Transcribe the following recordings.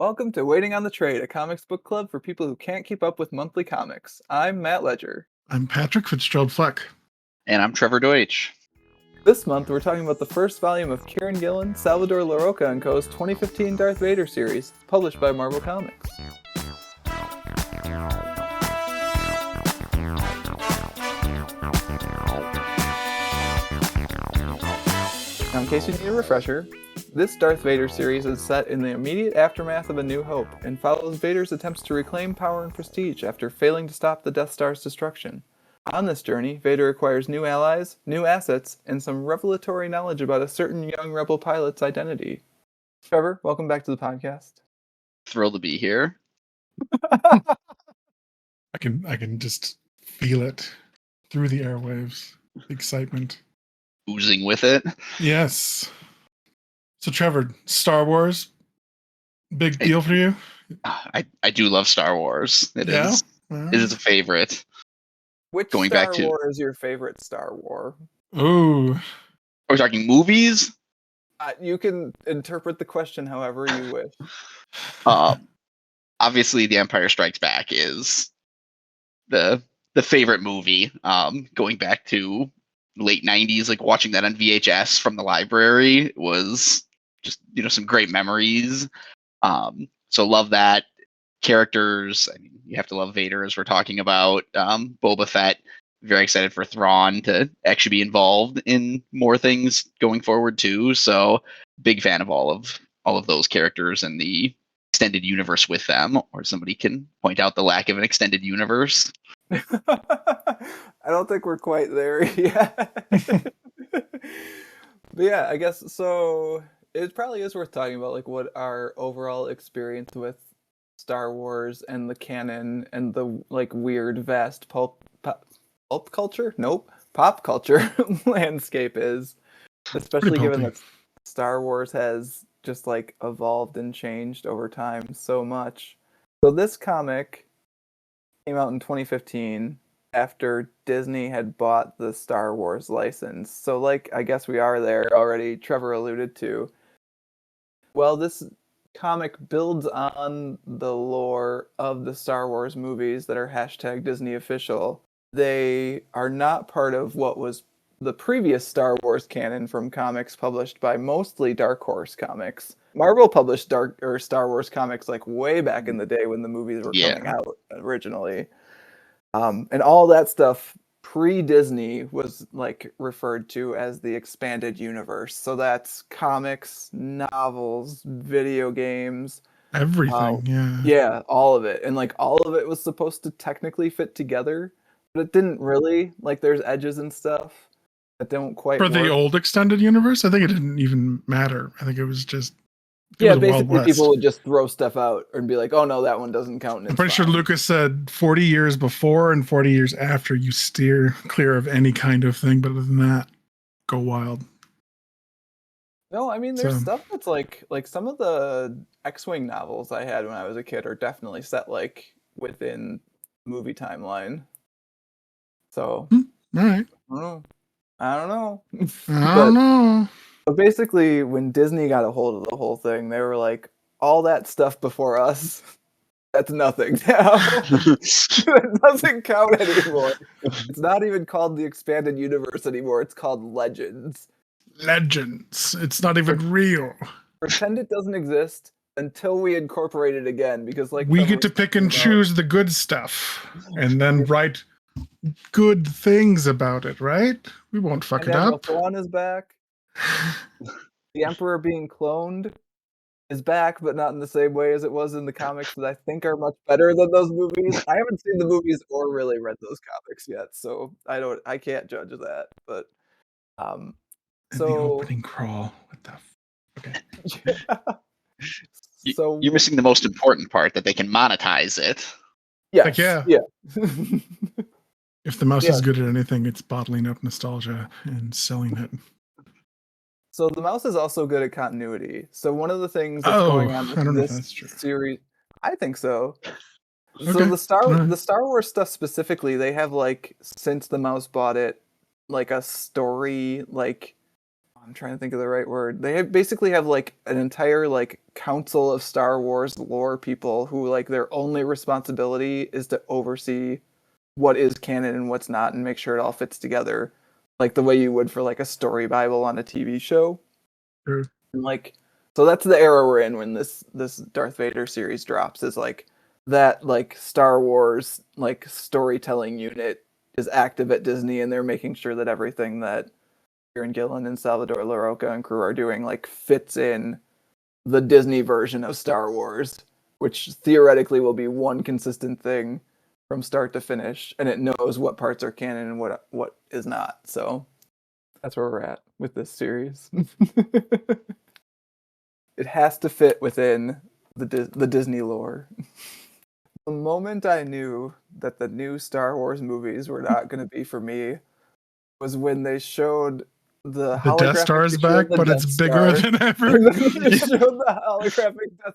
Welcome to Waiting on the Trade, a comics book club for people who can't keep up with monthly comics. I'm Matt Ledger. I'm Patrick Fitzgerald Fleck. And I'm Trevor Doetsch. This month, we're talking about the first volume of Kieron Gillen, Salvador Larroca & Co.'s 2015 Darth Vader series, published by Marvel Comics. Now, in case you need a refresher, this Darth Vader series is set in the immediate aftermath of A New Hope and follows Vader's attempts to reclaim power and prestige after failing to stop the Death Star's destruction. On this journey, Vader acquires new allies, new assets, and some revelatory knowledge about a certain young rebel pilot's identity. Trevor, welcome back to the podcast. Thrilled to be here. I can just feel it through the airwaves. The excitement. Oozing with it. Yes. So Trevor, Star Wars, big deal for you? I do love Star Wars. It Yeah? is a favorite. Which Going Star back to- Wars is your favorite Star Wars? Ooh. Are we talking movies? You can interpret the question however you wish. Obviously, The Empire Strikes Back is the favorite movie. Going back to late 90s, like watching that on VHS from the library was just, some great memories. So love that. Characters, I mean, you have to love Vader, as we're talking about. Boba Fett, very excited for Thrawn to actually be involved in more things going forward too. So big fan of all of those characters and the extended universe with them. Or somebody can point out the lack of an extended universe. I don't think we're quite there yet. But yeah, I guess so. It probably is worth talking about, like, what our overall experience with Star Wars and the canon and the like weird vast pulp culture? Nope, pop culture landscape is, especially given that Star Wars has just like evolved and changed over time so much. So this comic came out in 2015 after Disney had bought the Star Wars license. So, like, I guess we are there already. Trevor alluded to. Well, this comic builds on the lore of the Star Wars movies that are hashtag Disney official. They are not part of what was the previous Star Wars canon from comics published by mostly Dark Horse Comics. Marvel published Star Wars comics like way back in the day when the movies were coming out originally. And all that stuff pre-Disney was like referred to as the expanded universe. So that's comics, novels, video games. Everything, yeah. Yeah, all of it. And like all of it was supposed to technically fit together, but it didn't really. Like there's edges and stuff that don't quite work. For the old extended universe, I think it didn't even matter. I think it was just basically people would just throw stuff out and be like, oh no, that one doesn't count. I'm pretty sure Lucas said 40 years before and 40 years after you steer clear of any kind of thing, but other than that, go wild. No, I mean, there's stuff that's like some of the X-Wing novels I had when I was a kid are definitely set like within movie timeline. So, all right. I don't know. I don't know. But basically, when Disney got a hold of the whole thing, they were like, all that stuff before us, that's nothing now. It doesn't count anymore. It's not even called the expanded universe anymore. It's called Legends. Legends. It's not even real. Pretend it doesn't exist until we incorporate it again, because like we get to pick and choose the good stuff and then write good things about it, right? We won't fuck it up. Thrawn is back. The Emperor being cloned is back, but not in the same way as it was in the comics that I think are much better than those movies. I haven't seen the movies or really read those comics yet, so I can't judge that. But so the opening crawl. What the okay. So you're missing the most important part, that they can monetize it. Yes. Yeah. If the mouse is good at anything, it's bottling up nostalgia and selling it. So the mouse is also good at continuity. So one of the things that's going on with this series, I think so. Okay. So the Star Wars stuff specifically, they have like, since the mouse bought it, like a story, like I'm trying to think of the right word. They basically have like an entire like council of Star Wars lore people who like their only responsibility is to oversee what is canon and what's not and make sure it all fits together like the way you would for like a story Bible on a TV show. Sure. And like so that's the era we're in when this Darth Vader series drops is like that like Star Wars like storytelling unit is active at Disney and they're making sure that everything that Kieron Gillen and Salvador Larroca and crew are doing like fits in the Disney version of Star Wars, which theoretically will be one consistent thing from start to finish, and it knows what parts are canon and what is not. So that's where we're at with this series. It has to fit within the Disney lore. The moment I knew that the new Star Wars movies were not going to be for me was when they showed the Death Star is back, but it's bigger than ever. And then they showed the holographic Death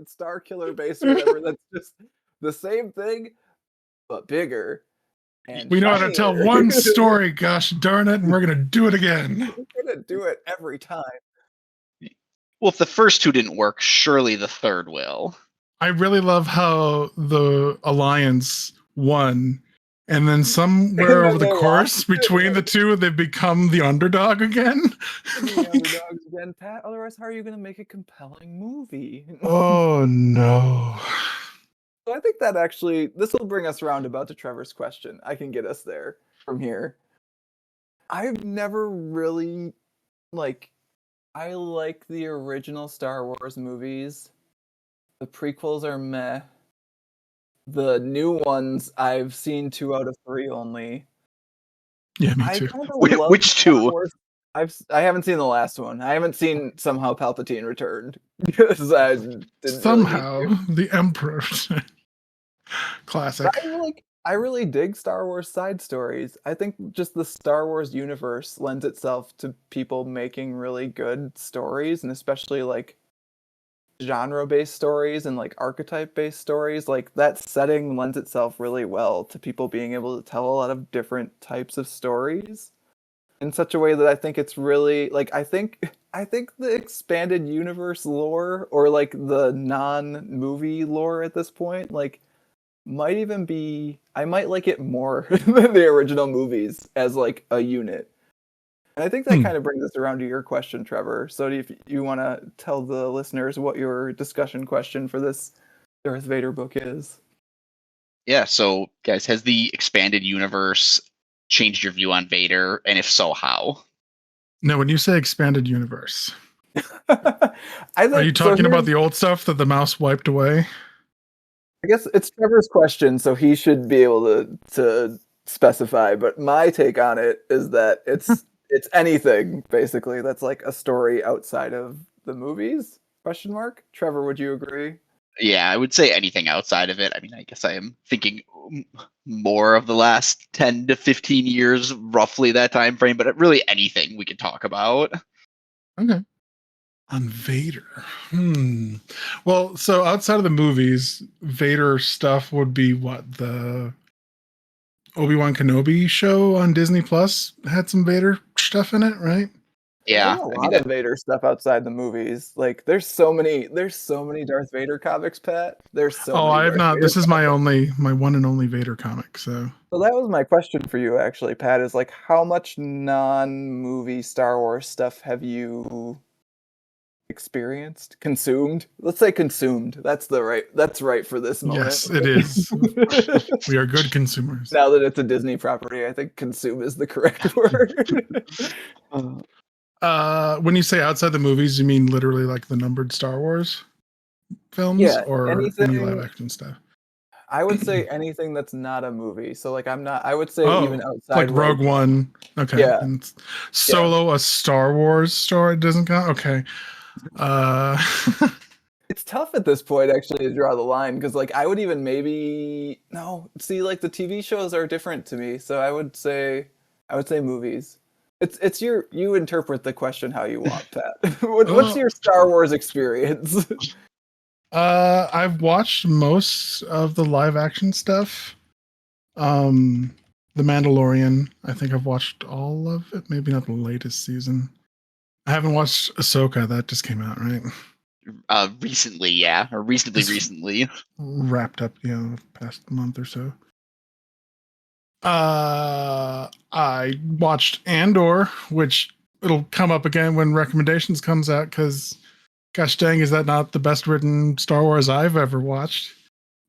Star killer base or whatever. That's just the same thing, but bigger. And we know how to tell shinier. one story, gosh darn it, and we're going to do it again. We're going to do it every time. Well, if the first two didn't work, surely the third will. I really love how the Alliance won, and then somewhere over the course between the two, they've become the underdog again. The underdogs again, Pat. Otherwise, how are you going to make a compelling movie? Oh, no. So I think that actually, this will bring us roundabout to Trevor's question. I can get us there from here. I've never really, I like the original Star Wars movies. The prequels are meh. The new ones, I've seen 2 out of 3 only. Yeah, me too. Which 2? I haven't seen the last one. I haven't seen Somehow Palpatine Returned because I didn't Somehow the Emperor. Classic. I really dig Star Wars side stories. I think just the Star Wars universe lends itself to people making really good stories, and especially like genre-based stories and like archetype-based stories. Like that setting lends itself really well to people being able to tell a lot of different types of stories in such a way that I think it's really like I think the expanded universe lore or like the non-movie lore at this point like might even be I might like it more than the original movies as like a unit. And I think that kind of brings us around to your question, Trevor. So if you want to tell the listeners what your discussion question for this Darth Vader book is. Yeah, so guys, has the expanded universe changed your view on Vader? And if so, how? No, when you say expanded universe, are you talking about the old stuff that the mouse wiped away? I guess it's Trevor's question, so he should be able to specify. But my take on it is that it's anything basically that's like a story outside of the movies? Question mark. Trevor, would you agree? Yeah, I would say anything outside of it. I mean, I guess I am thinking more of the last 10 to 15 years, roughly that time frame, but really anything we could talk about. Okay. On Vader. Well, so outside of the movies, Vader stuff would be what? The Obi-Wan Kenobi show on Disney Plus had some Vader stuff in it, right? Yeah. There's a lot of Vader stuff outside the movies. Like there's so many Darth Vader comics, Pat. There's so many I have Darth not. Vader This is comics. my one and only Vader comic, so that was my question for you actually, Pat, is like how much non-movie Star Wars stuff have you experienced? Consumed? Let's say consumed. That's right for this moment. Yes, it is. We are good consumers. Now that it's a Disney property, I think consume is the correct word. When you say outside the movies, you mean literally like the numbered Star Wars films or any live action stuff? I would say anything that's not a movie. So like I would say even outside like Rogue One. Okay. Yeah. And Solo, a Star Wars story doesn't count. Okay. It's tough at this point actually to draw the line because like I would even like the TV shows are different to me. So I would say movies. It's you interpret the question how you want, Pat. What's your Star Wars experience? I've watched most of the live action stuff. The Mandalorian, I think I've watched all of it, maybe not the latest season. I haven't watched Ahsoka. That just came out, right? Recently, yeah, or reasonably It's recently. wrapped up, past month or so. I watched Andor, which it'll come up again when recommendations comes out, because gosh dang, is that not the best written Star Wars I've ever watched?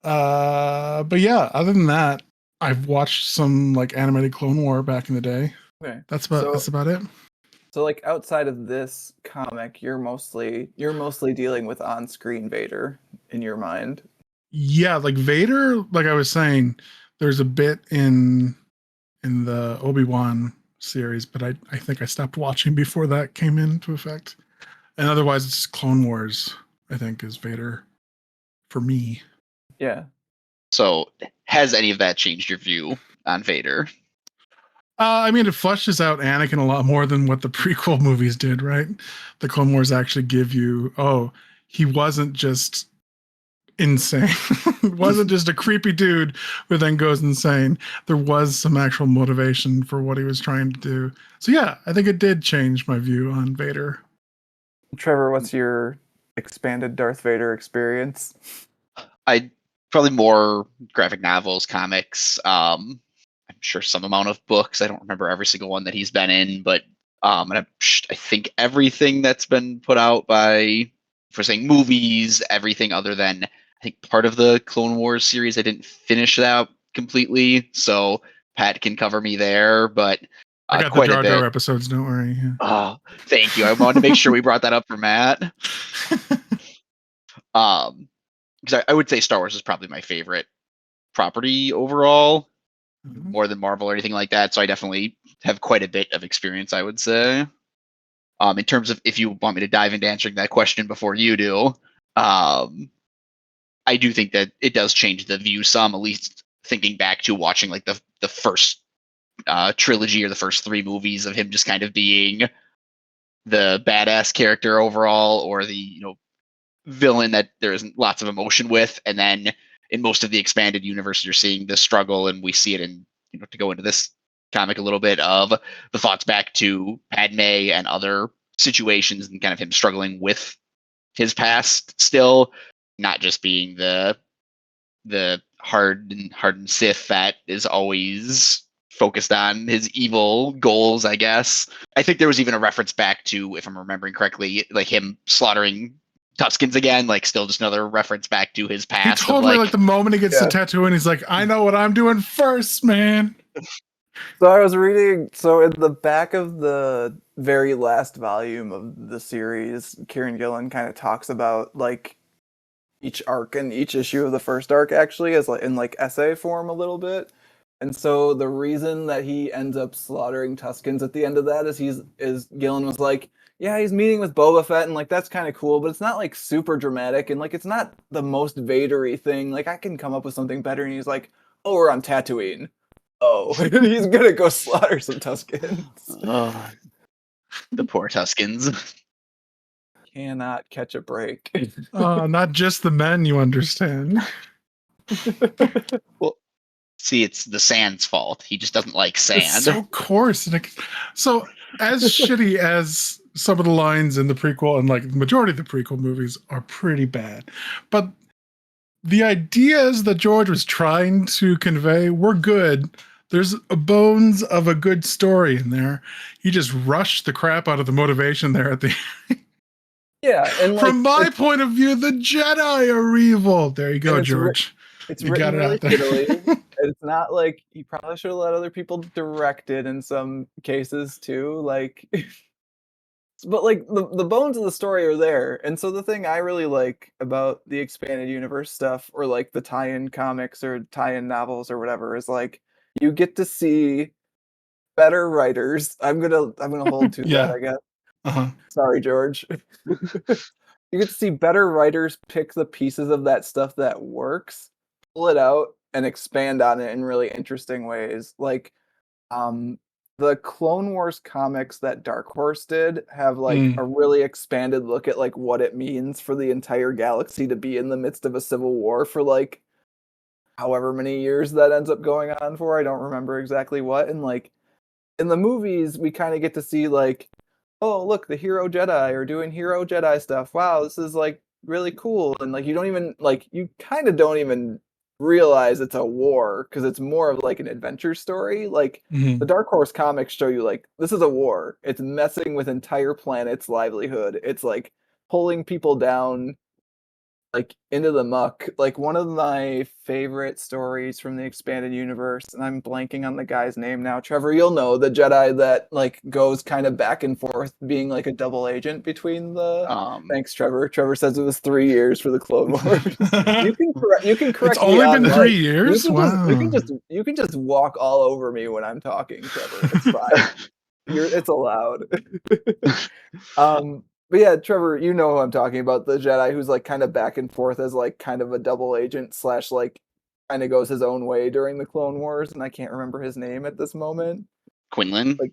But yeah, other than that, I've watched some like animated Clone War back in the day. Okay. That's about it. So like outside of this comic, you're mostly dealing with on-screen Vader in your mind. Yeah, like Vader, like I was saying, there's a bit in the Obi-Wan series, but I think I stopped watching before that came into effect. And otherwise it's Clone Wars, I think, is Vader for me. Yeah. So, has any of that changed your view on Vader? I mean, it fleshes out Anakin a lot more than what the prequel movies did, right? The Clone Wars actually give you, he wasn't just insane. It wasn't just a creepy dude who then goes insane. There was some actual motivation for what he was trying to do. So yeah, I think it did change my view on Vader. Trevor, what's your expanded Darth Vader experience? I probably more graphic novels, comics. I'm sure some amount of books. I don't remember every single one that he's been in, but and I think everything that's been put out by, for saying movies, everything other than I think part of the Clone Wars series. I didn't finish that completely, so Pat can cover me there, but I got the quite a Jar Jar bit. episodes, don't worry. Yeah. Oh, thank you. I wanted to make sure we brought that up for Matt. Because I would say Star Wars is probably my favorite property overall, more than Marvel or anything like that. So I definitely have quite a bit of experience, I would say. In terms of if you want me to dive into answering that question before you do, I do think that it does change the view some, at least thinking back to watching like the first trilogy or the first three movies of him just kind of being the badass character overall, or the villain that there isn't lots of emotion with, and then in most of the expanded universe you're seeing the struggle, and we see it in, to go into this comic a little bit, of the thoughts back to Padme and other situations, and kind of him struggling with his past still, not just being the hardened Sith that is always focused on his evil goals, I guess. I think there was even a reference back to, if I'm remembering correctly, like him slaughtering Tuskens again, like still just another reference back to his He past. totally, like the moment he gets the tattoo and he's like, I know what I'm doing first, man. So I was reading, so in the back of the very last volume of the series, Kieron Gillen kind of talks about like each arc and each issue of the first arc actually as like in like essay form a little bit. And so the reason that he ends up slaughtering Tuskens at the end of that is Gillen was like, yeah, he's meeting with Boba Fett and like that's kind of cool, but it's not like super dramatic and like it's not the most Vader-y thing. Like I can come up with something better. And he's like, oh, we're on Tatooine. Oh, he's gonna go slaughter some Tuskens. Oh, the poor Tuskens. Cannot catch a break. Not just the men, you understand. Well, see, it's the sand's fault. He just doesn't like sand. It's so coarse. So as shitty as some of the lines in the prequel and like the majority of the prequel movies are pretty bad, but the ideas that George was trying to convey were good. There's a bones of a good story in there. He just rushed the crap out of the motivation there at the Yeah, and like, from my point of view, the Jedi are evil. There you go, George. It's you written got it really out there. shittily. It's not like you probably should have let other people direct it in some cases too. Like, but like the bones of the story are there. And so the thing I really like about the expanded universe stuff, or like the tie-in comics or tie-in novels or whatever, is like you get to see better writers. I'm gonna hold to Yeah. that, I guess. Uh-huh. Sorry, George. You get to see better writers pick the pieces of that stuff that works, pull it out, and expand on it in really interesting ways. Like, the Clone Wars comics that Dark Horse did have like a really expanded look at like what it means for the entire galaxy to be in the midst of a civil war for like however many years that ends up going on for. I don't remember exactly what. And like in the movies, we kind of get to see like oh, look, the hero Jedi are doing hero Jedi stuff. Wow, this is like really cool. And like you don't even like you kind of don't even realize it's a war because it's more of like an adventure story. Like the Dark Horse comics show you like this is a war. It's messing with entire planets' livelihood. It's like pulling people down like into the muck. Like one of my favorite stories from the expanded universe, and I'm blanking on the guy's name now. Trevor, you'll know the Jedi that like goes kind of back and forth, being like a double agent between the. Thanks, Trevor. Trevor says it was 3 years for the Clone Wars. You can correct It's me only on been like, 3 years. Wow. You can just walk all over me when I'm talking, Trevor. It's fine. It's allowed. But yeah, Trevor, you know who I'm talking about, the Jedi who's like kind of back and forth as like kind of a double agent slash like kind of goes his own way during the Clone Wars, and I can't remember his name at this moment. Quinlan. Like,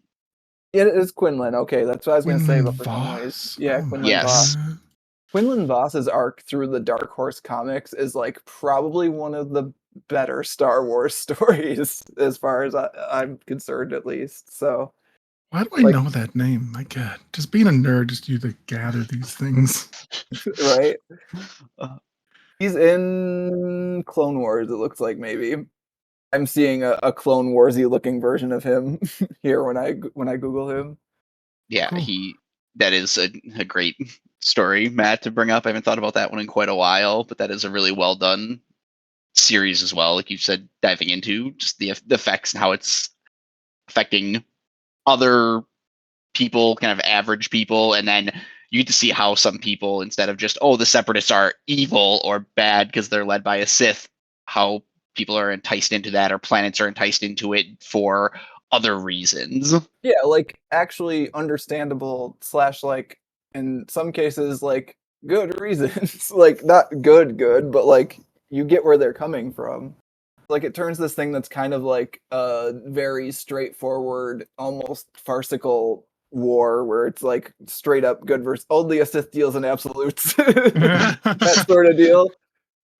yeah, it is Quinlan. Okay, that's what I was gonna say, but for some Voss? ways, yeah, Oh Quinlan Yes. Voss. Quinlan Voss's arc through the Dark Horse comics is like probably one of the better Star Wars stories, as far as I'm concerned, at least. So. Why do I Like, know that name? My God, just being a nerd, just you to gather these things. right? He's in Clone Wars, it looks like maybe. I'm seeing a Clone Warsy looking version of him here when I Google him. Yeah, Cool. that is a great story, Matt, to bring up. I haven't thought about that one in quite a while, but that is a really well done series as well. Like you said, diving into just the effects and how it's affecting other people, kind of average people, and then you get to see how some people, instead of just, oh, the separatists are evil or bad because they're led by a Sith, how people are enticed into that, or planets are enticed into it for other reasons. Yeah, like actually understandable slash like in some cases like good reasons. Like not good, but like you get where they're coming from. Like it turns this thing that's kind of like a very straightforward, almost farcical war where it's like straight up good versus only a Sith deals in absolutes. That sort of deal.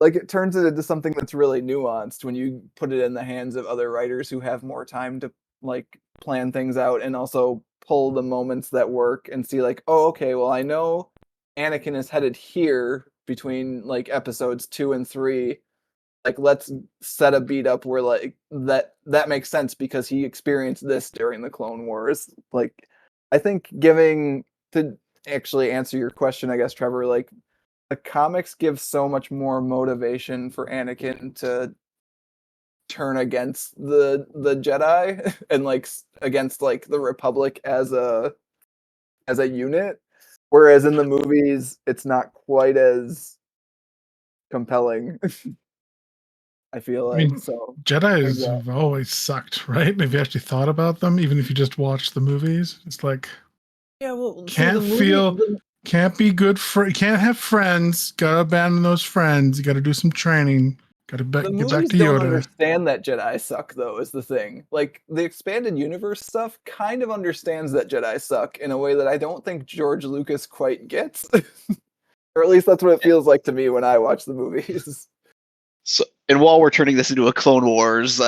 Like it turns it into something that's really nuanced when you put it in the hands of other writers who have more time to like plan things out and also pull the moments that work and see like, oh, okay, well I know Anakin is headed here between like episodes 2 and 3. Like let's set a beat up where like that makes sense because he experienced this during the Clone Wars. Like I think giving to actually answer your question, I guess, Trevor, like the comics give so much more motivation for Anakin to turn against the Jedi and like against like the Republic as a unit, whereas in the movies it's not quite as compelling. I feel I like mean, so. Jedi's Yeah. have always sucked, right? Have you actually thought about them? Even if you just watch the movies, it's like Yeah, well, see, can't be good for, can't have friends. Gotta abandon those friends. You gotta do some training. Gotta the get back movies to don't Yoda. understand that Jedi suck, though, is the thing. Like the expanded universe stuff kind of understands that Jedi suck in a way that I don't think George Lucas quite gets, or at least that's what it feels like to me when I watch the movies. So, and while we're turning this into a Clone Wars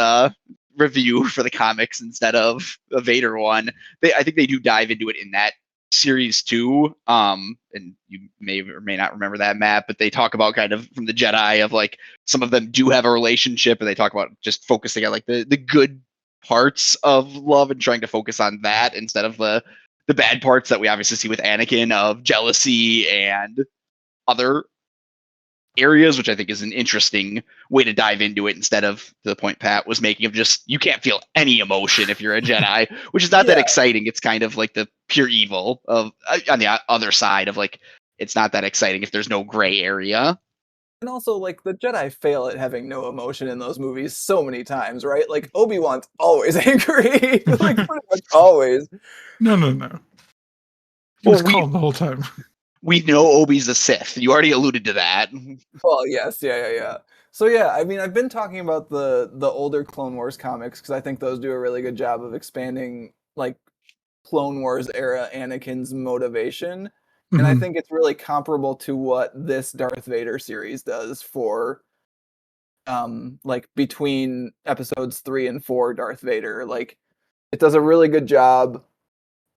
review for the comics instead of a Vader one, I think they do dive into it in that series too. And you may or may not remember that, Matt, but they talk about kind of from the Jedi of like some of them do have a relationship, and they talk about just focusing on like the good parts of love and trying to focus on that instead of the bad parts that we obviously see with Anakin of jealousy and other areas, which I think is an interesting way to dive into it instead of the point Pat was making of just you can't feel any emotion if you're a Jedi, which is not that Yeah, exciting. It's kind of like the pure evil of on the other side of like it's not that exciting if there's no gray area. and also like the Jedi fail at having no emotion in those movies so many times, right? Like Obi-Wan's always angry, like pretty much always. No, no, no. He Well, was calm the whole time. we know Obi's a Sith. You already alluded to that. Well, yes, yeah. So yeah, I mean, I've been talking about the older Clone Wars comics because I think those do a really good job of expanding like Clone Wars era Anakin's motivation, and I Mhm. think it's really comparable to what this Darth Vader series does for like between episodes 3 and 4 Darth Vader. Like it does a really good job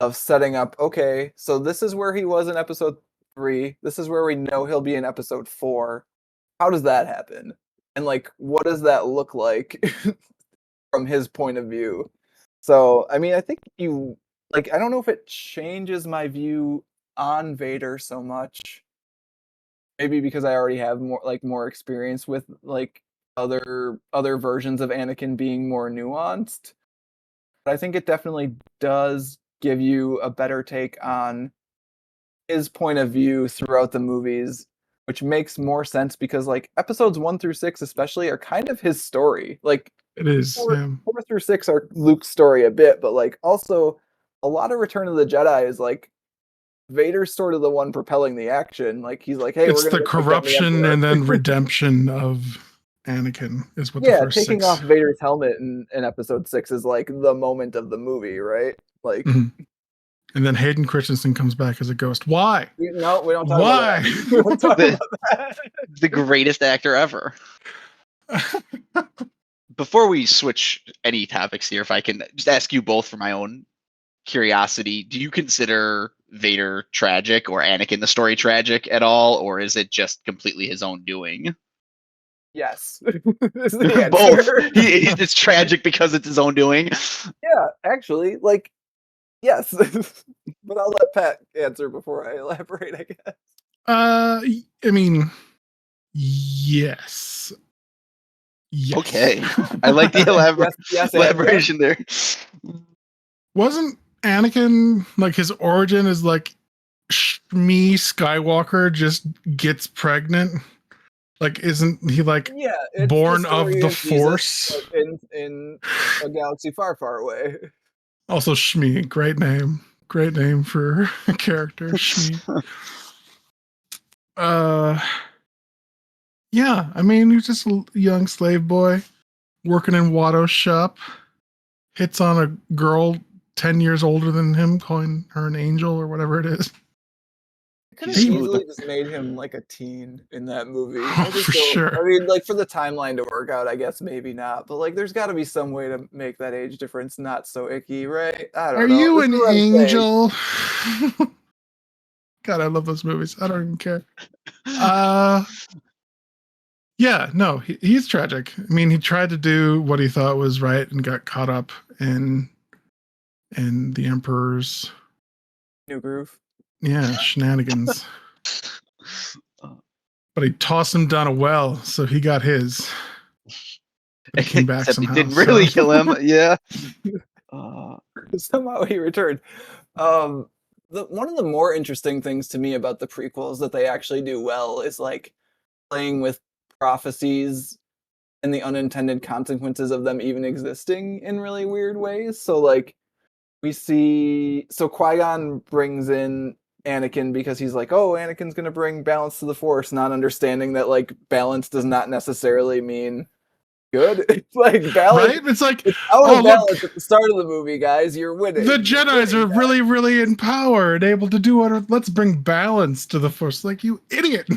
of setting up, okay, so this is where he was in episode 3. This is where we know he'll be in episode 4. How does that happen? And like, what does that look like from his point of view? So, I mean, I think I don't know if it changes my view on Vader so much. Maybe because I already have more experience with like other versions of Anakin being more nuanced. But I think it definitely does give you a better take on his point of view throughout the movies, which makes more sense because like episodes 1 through 6 especially are kind of his story. Like It is. 4 through 6 are Luke's story a bit, but like also a lot of Return of the Jedi is like Vader's sort of the one propelling the action. Like he's like, hey, It's we're gonna the corruption and then redemption of Anakin is what the first taking 6. off Vader's helmet in episode 6 is like the moment of the movie, right? Like And then Hayden Christensen comes back as a ghost. Why? No, we don't talk Why? about that. We don't talk about that. The greatest actor ever. Before we switch any topics here, if I can just ask you both for my own curiosity, do you consider Vader tragic or Anakin the story tragic at all, or is it just completely his own doing? Yes. Is the Both. answer. It's tragic because it's his own doing. Yeah, actually, like, yes. But I'll let Pat answer before I elaborate, I guess. I mean, yes. Yes. Okay. I like the Yes, elaboration there. Wasn't Anakin like his origin is like Shmi Skywalker just gets pregnant? Like, isn't he like born of the Force? In a galaxy far, far away. Also, Shmi, great name. Great name for a character, Shmi. Yeah, I mean, he's just a young slave boy working in Watto's shop. Hits on a girl 10 years older than him, calling her an angel or whatever it is. Could have easily just made him like a teen in that movie. For sure. I mean, like for the timeline to work out, I guess maybe not. But like, there's got to be some way to make that age difference not so icky, right? I don't know. Are you an angel? God, I love those movies. I don't even care. Yeah, no, he's tragic. I mean, he tried to do what he thought was right and got caught up in the Emperor's New Groove. Yeah, shenanigans. But he tossed him down a well, so he got his. But he came back somehow. He didn't really kill him. Yeah. Somehow he returned. One of the more interesting things to me about the prequels that they actually do well is like playing with prophecies and the unintended consequences of them even existing in really weird ways. So like Qui-Gon brings in Anakin because he's like, oh, Anakin's gonna bring balance to the Force, not understanding that like balance does not necessarily mean good. It's like balance. Right? It's like it's out of balance at the start of the movie, guys. You're winning. The Jedis are really, really in power and able to do what. Let's bring balance to the Force. Like, you idiot.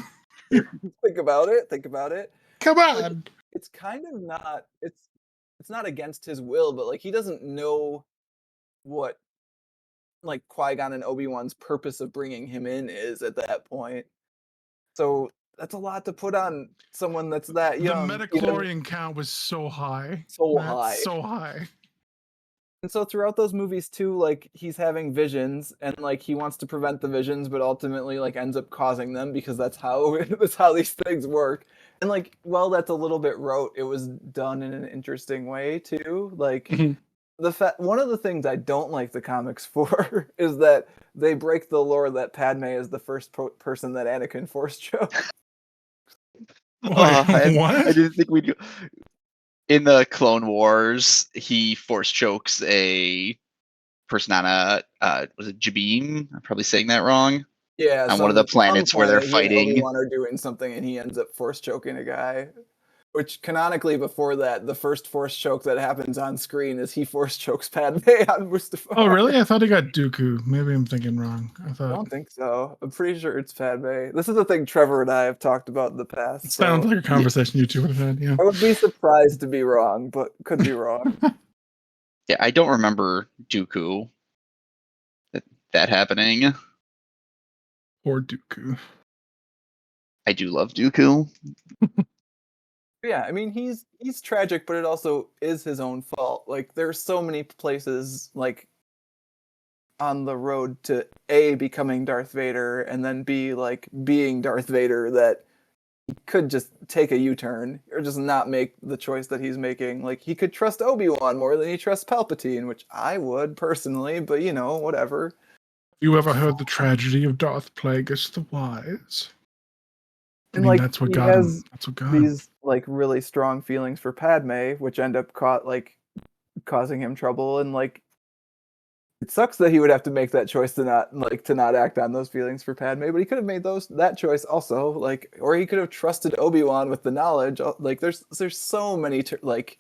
Think about it. Come on. Like, it's kind of not. It's not against his will, but like he doesn't know what like Qui-Gon and Obi-Wan's purpose of bringing him in is at that point. So that's a lot to put on someone that's that young. The metachlorian count was so high. So high. And so throughout those movies too, like he's having visions and like he wants to prevent the visions, but ultimately like ends up causing them because that's how these things work. And like, well, that's a little bit rote. It was done in an interesting way too. Like one of the things I don't like the comics for is that they break the lore that Padme is the first person that Anakin force choked. What? I didn't think we do. In the Clone Wars, he force chokes a person on was it Jabim? I'm probably saying that wrong. Yeah, on one of the planets where they're fighting. Obi-Wan are doing something, and he ends up force choking a guy. Which canonically, before that, the first force choke that happens on screen is he force chokes Padme on Mustafar. Oh, really? I thought he got Dooku. Maybe I'm thinking wrong. I don't think so. I'm pretty sure it's Padme. This is the thing Trevor and I have talked about in the past. It sounds like a conversation you two would have had, yeah. I would be surprised to be wrong, but could be wrong. Yeah, I don't remember Dooku. that happening. Or Dooku. I do love Dooku. Yeah, I mean he's tragic, but it also is his own fault. Like there's so many places like on the road to A, becoming Darth Vader, and then B, like being Darth Vader, that he could just take a U-turn or just not make the choice that he's making. Like he could trust Obi-Wan more than he trusts Palpatine, which I would personally, but you know, whatever. You ever heard the tragedy of Darth Plagueis the Wise? I And mean, like that's what he got him. has That's what got him. these like really strong feelings for Padme, which end up causing him trouble, and like it sucks that he would have to make that choice to not act on those feelings for Padme, but he could have made that choice also, like, or he could have trusted Obi-Wan with the knowledge. Like there's so many like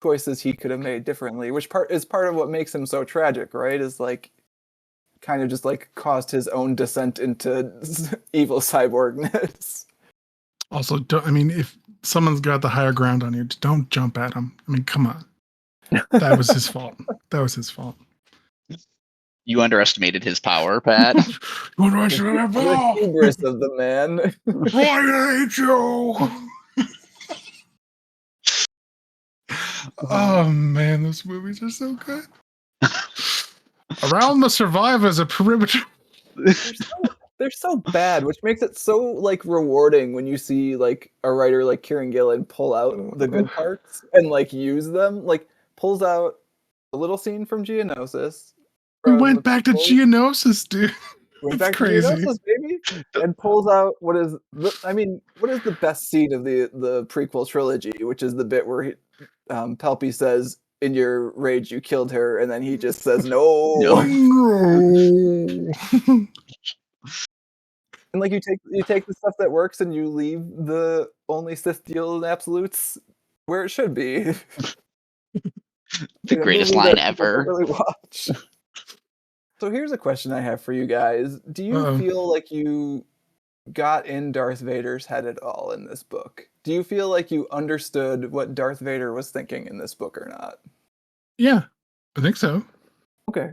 choices he could have made differently, which is part of what makes him so tragic, right? Is like kind of just like caused his own descent into evil cyborgness. Also, if someone's got the higher ground on you, don't jump at him. I mean, come on. That was his fault. That was his fault. You underestimated his power, Pat. You underestimated my The power. hubris of the man. I hate you. Oh man, those movies are so good. Around the survivors, a perimeter. They're so bad, which makes it so like rewarding when you see like a writer like Kieron Gillen pull out the good parts and like use them. Like pulls out a little scene from Geonosis. We went back to Geonosis, dude. Went That's back crazy. to Geonosis, baby, and pulls out what is the best scene of the prequel trilogy, which is the bit where Palpy says, "In your rage, you killed her," and then he just says, "No." No. And like you take the stuff that works and you leave the only Sith deal in absolutes where it should be. The greatest line ever. Really watch. So here's a question I have for you guys. Do you feel like you got in Darth Vader's head at all in this book? Do you feel like you understood what Darth Vader was thinking in this book or not? Yeah, I think so. Okay.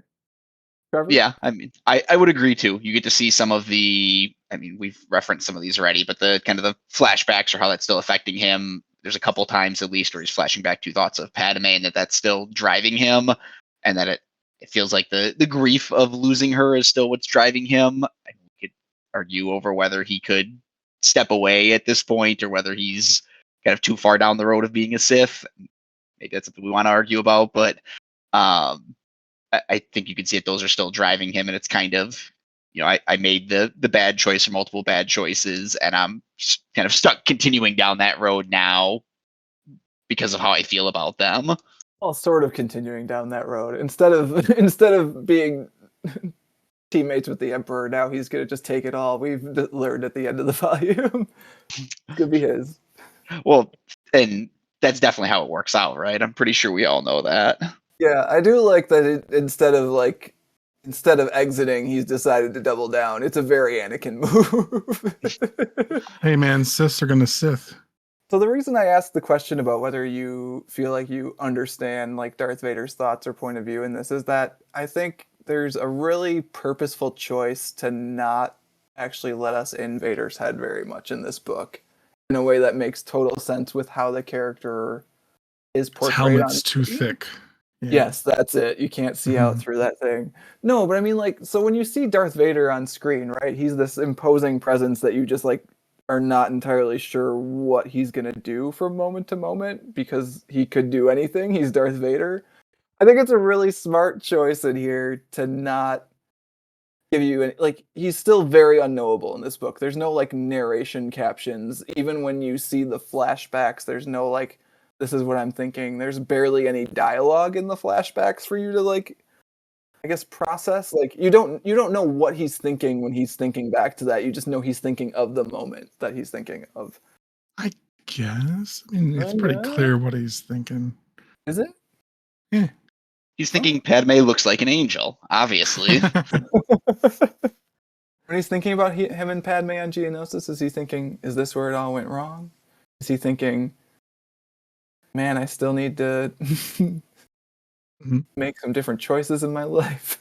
Trevor? Yeah, I mean, I would agree too. You get to see some of the, I mean, we've referenced some of these already, but the kind of the flashbacks or how that's still affecting him. There's a couple times at least where he's flashing back to thoughts of Padme and that's still driving him, and that it feels like the grief of losing her is still what's driving him. I could argue over whether he could step away at this point or whether he's kind of too far down the road of being a Sith. Maybe that's something we want to argue about, but I think you can see that those are still driving him, and it's kind of, you know, I made the bad choice or multiple bad choices, and I'm kind of stuck continuing down that road now because of how I feel about them. Well, sort of continuing down that road. Instead of being teammates with the Emperor, now he's gonna just take it all. We've learned at the end of the volume. Could be his. Well, and that's definitely how it works out, right? I'm pretty sure we all know that. Yeah, I do like that instead of exiting, he's decided to double down. It's a very Anakin move. Hey man, Siths are gonna Sith. So the reason I asked the question about whether you feel like you understand like Darth Vader's thoughts or point of view in this is that I think there's a really purposeful choice to not actually let us in Vader's head very much in this book, in a way that makes total sense with how the character is portrayed. His helmet's too thick. Yeah. Yes, that's it. You can't see out through that thing. No, but I mean, like, so when you see Darth Vader on screen, right, he's this imposing presence that you just, like, are not entirely sure what he's going to do from moment to moment because he could do anything. He's Darth Vader. I think it's a really smart choice in here to not give you any, like, he's still very unknowable in this book. There's no, like, narration captions. Even when you see the flashbacks, there's no, like, this is what I'm thinking. There's barely any dialogue in the flashbacks for you to, like, I guess, process. Like, you don't know what he's thinking when he's thinking back to that. You just know he's thinking of the moment that he's thinking of. I guess. I mean, it's pretty clear what he's thinking. Is it? Yeah. He's thinking Padme looks like an angel, obviously. When he's thinking about him and Padme on Geonosis, is he thinking, is this where it all went wrong? Is he thinking, man, I still need to make some different choices in my life?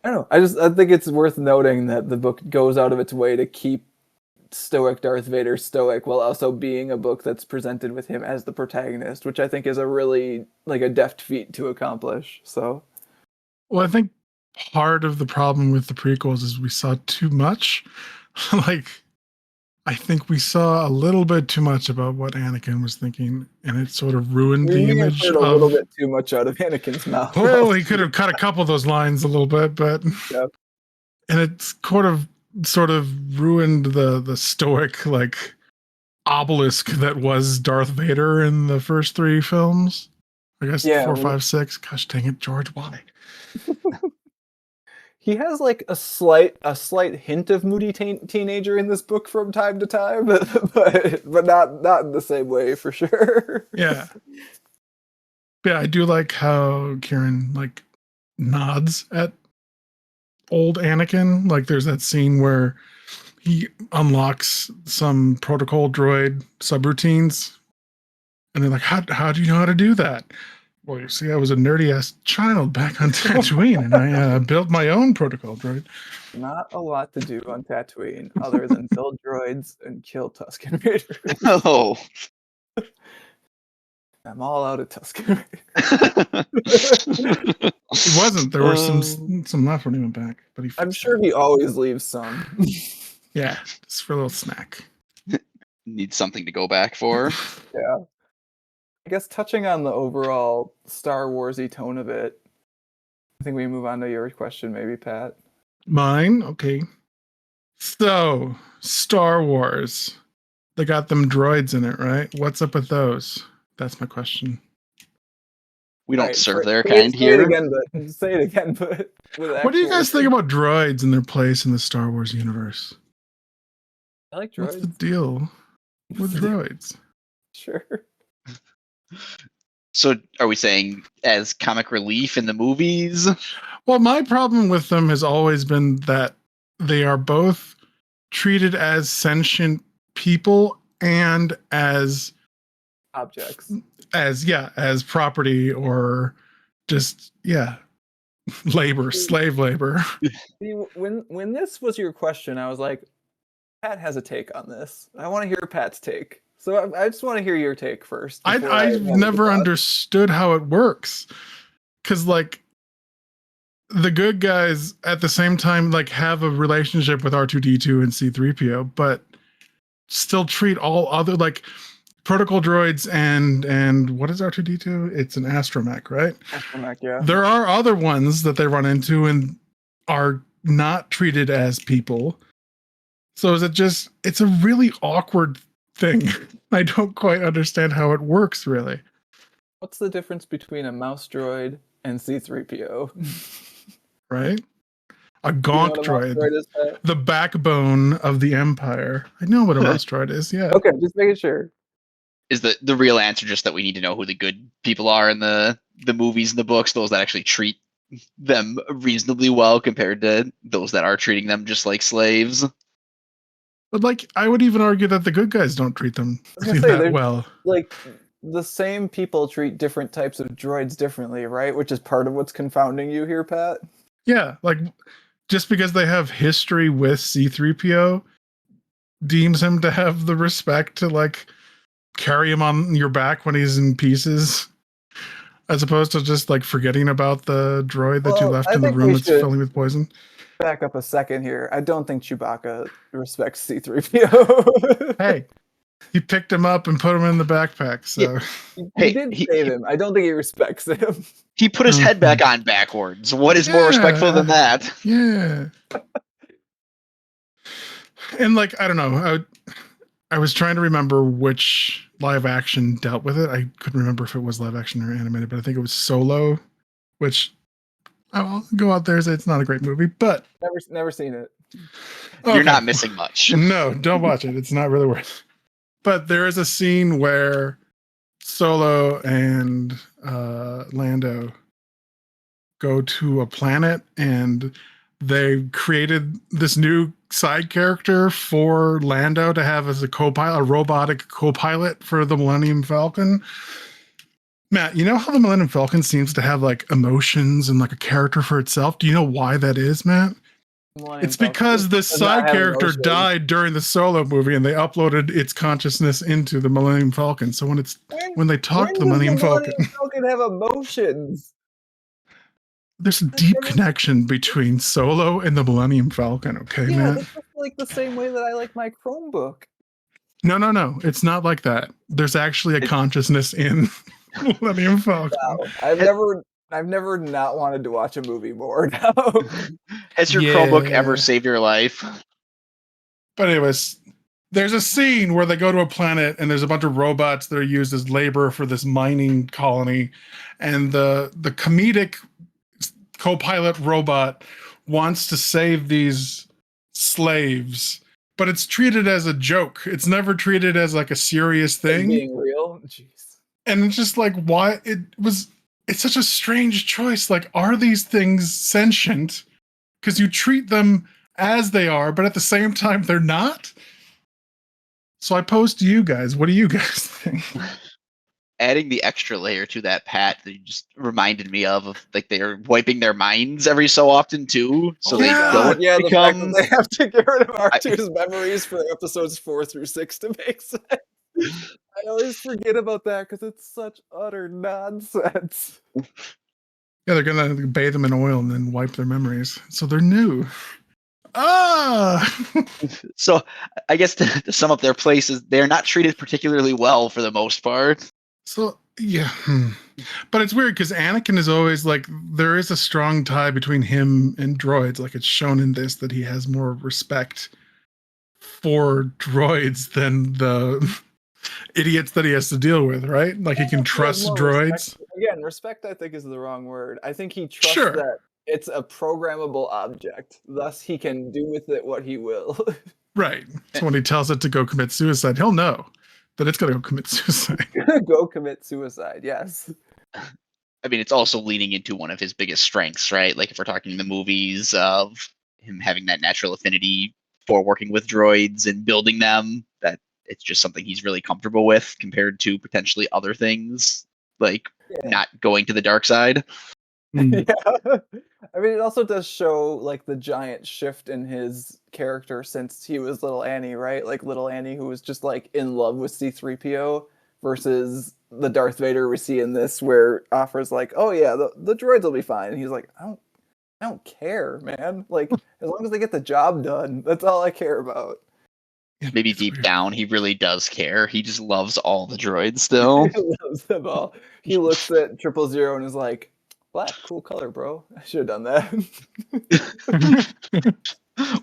I don't know. I think it's worth noting that the book goes out of its way to keep stoic Darth Vader stoic while also being a book that's presented with him as the protagonist, which I think is a really like a deft feat to accomplish. So, Well, I think part of the problem with the prequels is we saw too much. Like, I think we saw a little bit too much about what Anakin was thinking, and it sort of ruined we the may have image heard a little bit too much out of Anakin's mouth. Well, he could have cut a couple of those lines a little bit, but Yeah. and it's sort of ruined the stoic like obelisk that was Darth Vader in the first three films. I guess Yeah, 4, 5, 6. Gosh dang it, George, why? He has like a slight hint of moody teenager in this book from time to time, but not in the same way for sure. Yeah. Yeah, I do like how Kieron like nods at old Anakin. Like there's that scene where he unlocks some protocol droid subroutines, and they're like, how do you know how to do that? Well, you see, I was a nerdy ass child back on Tatooine, and I built my own protocol droid. Not a lot to do on Tatooine other than build droids and kill Tusken Raiders. Oh. I'm all out of Tusken It wasn't. There were some left when he went back, but he. I'm sure he always leaves some. Yeah, just for a little snack. Need something to go back for. Yeah. I guess touching on the overall Star Wars-y tone of it, I think we move on to your question, maybe, Pat. Mine? Okay. So, Star Wars. They got them droids in it, right? What's up with those? That's my question. We don't Right, serve their say kind here. Say it again, but with What do you guys actual- think about droids and their place in the Star Wars universe? I like What's the droids. deal with droids? Sure. So are we saying as comic relief in the movies? Well, my problem with them has always been that they are both treated as sentient people and as Objects. as property or just slave labor. See, when this was your question, I was like, Pat has a take on this. I want to hear Pat's take. So I just want to hear your take first. I've never understood how it works. Because, like, the good guys at the same time, like, have a relationship with R2-D2 and C-3PO, but still treat all other, like, protocol droids and what is R2-D2? It's an astromech, right? Astromech, yeah. There are other ones that they run into and are not treated as people. So is it just, it's a really awkward thing. I don't quite understand how it works, really. What's the difference between a mouse droid and C-3PO? Right? A gonk droid. Droid is, Pat? The backbone of the Empire. I know what a mouse droid is, yeah. Okay, just making sure. Is the real answer just that we need to know who the good people are in the movies and the books, those that actually treat them reasonably well compared to those that are treating them just like slaves? But, like, I would even argue that the good guys don't treat them I was gonna say, that well. Like, the same people treat different types of droids differently, right? Which is part of what's confounding you here, Pat. Yeah, like, just because they have history with C-3PO deems him to have the respect to, like, carry him on your back when he's in pieces, as opposed to just, like, forgetting about the droid that you left in the room that's filling with poison. Back up a second here. I don't think Chewbacca respects C-3PO. Hey, he picked him up and put him in the backpack, so... He did save him. I don't think he respects him. He put his head back on backwards. What is more respectful than that? Yeah. And, like, I don't know. I was trying to remember which live action dealt with it. I couldn't remember if it was live action or animated, but I think it was Solo, which I'll go out there and say it's not a great movie, but... Never seen it. Okay. You're not missing much. No, don't watch it. It's not really worth it. But there is a scene where Solo and Lando go to a planet and they created this new side character for Lando to have as a co-pilot, a robotic co-pilot for the Millennium Falcon. Matt, you know how the Millennium Falcon seems to have like emotions and like a character for itself? Do you know why that is, Matt? Millennium It's Falcon because this does not side have character emotions. died during the Solo movie, and they uploaded its consciousness into the Millennium Falcon. So when they talk to the When does Millennium the Falcon, Millennium Falcon have emotions? there's a deep connection between Solo and the Millennium Falcon. Okay, Yeah, Matt? that's just like the same way that I like my Chromebook. No. It's not like that. There's actually a consciousness in Millennium Falcon. Wow. I've never not wanted to watch a movie more now. Has your Yeah. Chromebook ever saved your life? But anyways, there's a scene where they go to a planet and there's a bunch of robots that are used as labor for this mining colony, and the comedic co-pilot robot wants to save these slaves, but it's treated as a joke. It's never treated as like a serious thing. Being real? Jeez. And it's just like, why it's such a strange choice. Like, are these things sentient? Because you treat them as they are, but at the same time, they're not. So I pose to you guys, what do you guys think? Adding the extra layer to that, Pat, that you just reminded me of like they're wiping their minds every so often too, so they don't the fact become. that they have to get rid of R2's memories for episodes 4 through 6 to make sense. I always forget about that because it's such utter nonsense. Yeah, they're gonna bathe them in oil and then wipe their memories, so they're new. So I guess to sum up their places, they're not treated particularly well for the most part. So yeah, but it's weird because Anakin is always like, there is a strong tie between him and droids. Like, it's shown in this that he has more respect for droids than the idiots that he has to deal with, right? Like, he can trust droids. Respect. Again, respect I think is the wrong word. I think he trusts Sure. that it's a programmable object, thus he can do with it what he will. Right. So when he tells it to go commit suicide, he'll know that it's going to go commit suicide. Go commit suicide, yes. I mean, it's also leaning into one of his biggest strengths, right? Like if we're talking the movies of him having that natural affinity for working with droids and building them, that it's just something he's really comfortable with compared to potentially other things, like not going to the dark side. Yeah. I mean, it also does show like the giant shift in his character since he was little Annie, right? Like little Annie who was just like in love with C-3PO versus the Darth Vader we see in this, where Afra's like, oh yeah, the droids will be fine. And he's like, I don't care, man. Like, as long as they get the job done, that's all I care about. Maybe deep down, he really does care. He just loves all the droids still. He loves them all. He looks at 000 and is like, black, cool color, bro. I should have done that.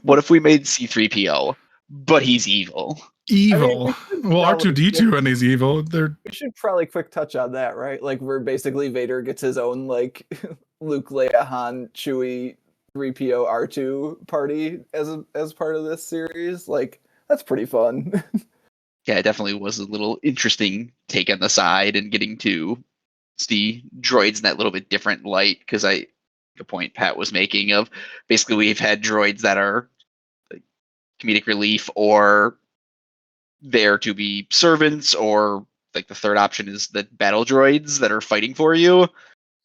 What if we made C-3PO, but he's evil? Evil. I mean, well, R2-D2 and he's evil. We should probably quick touch on that, right? Like, where basically Vader gets his own, like, Luke, Leia, Han, Chewie, 3PO, R2 party as part of this series. Like, that's pretty fun. Yeah, it definitely was a little interesting take on the side and getting to see droids in that little bit different light, because the point Pat was making of basically we've had droids that are like comedic relief or there to be servants, or like the third option is the battle droids that are fighting for you.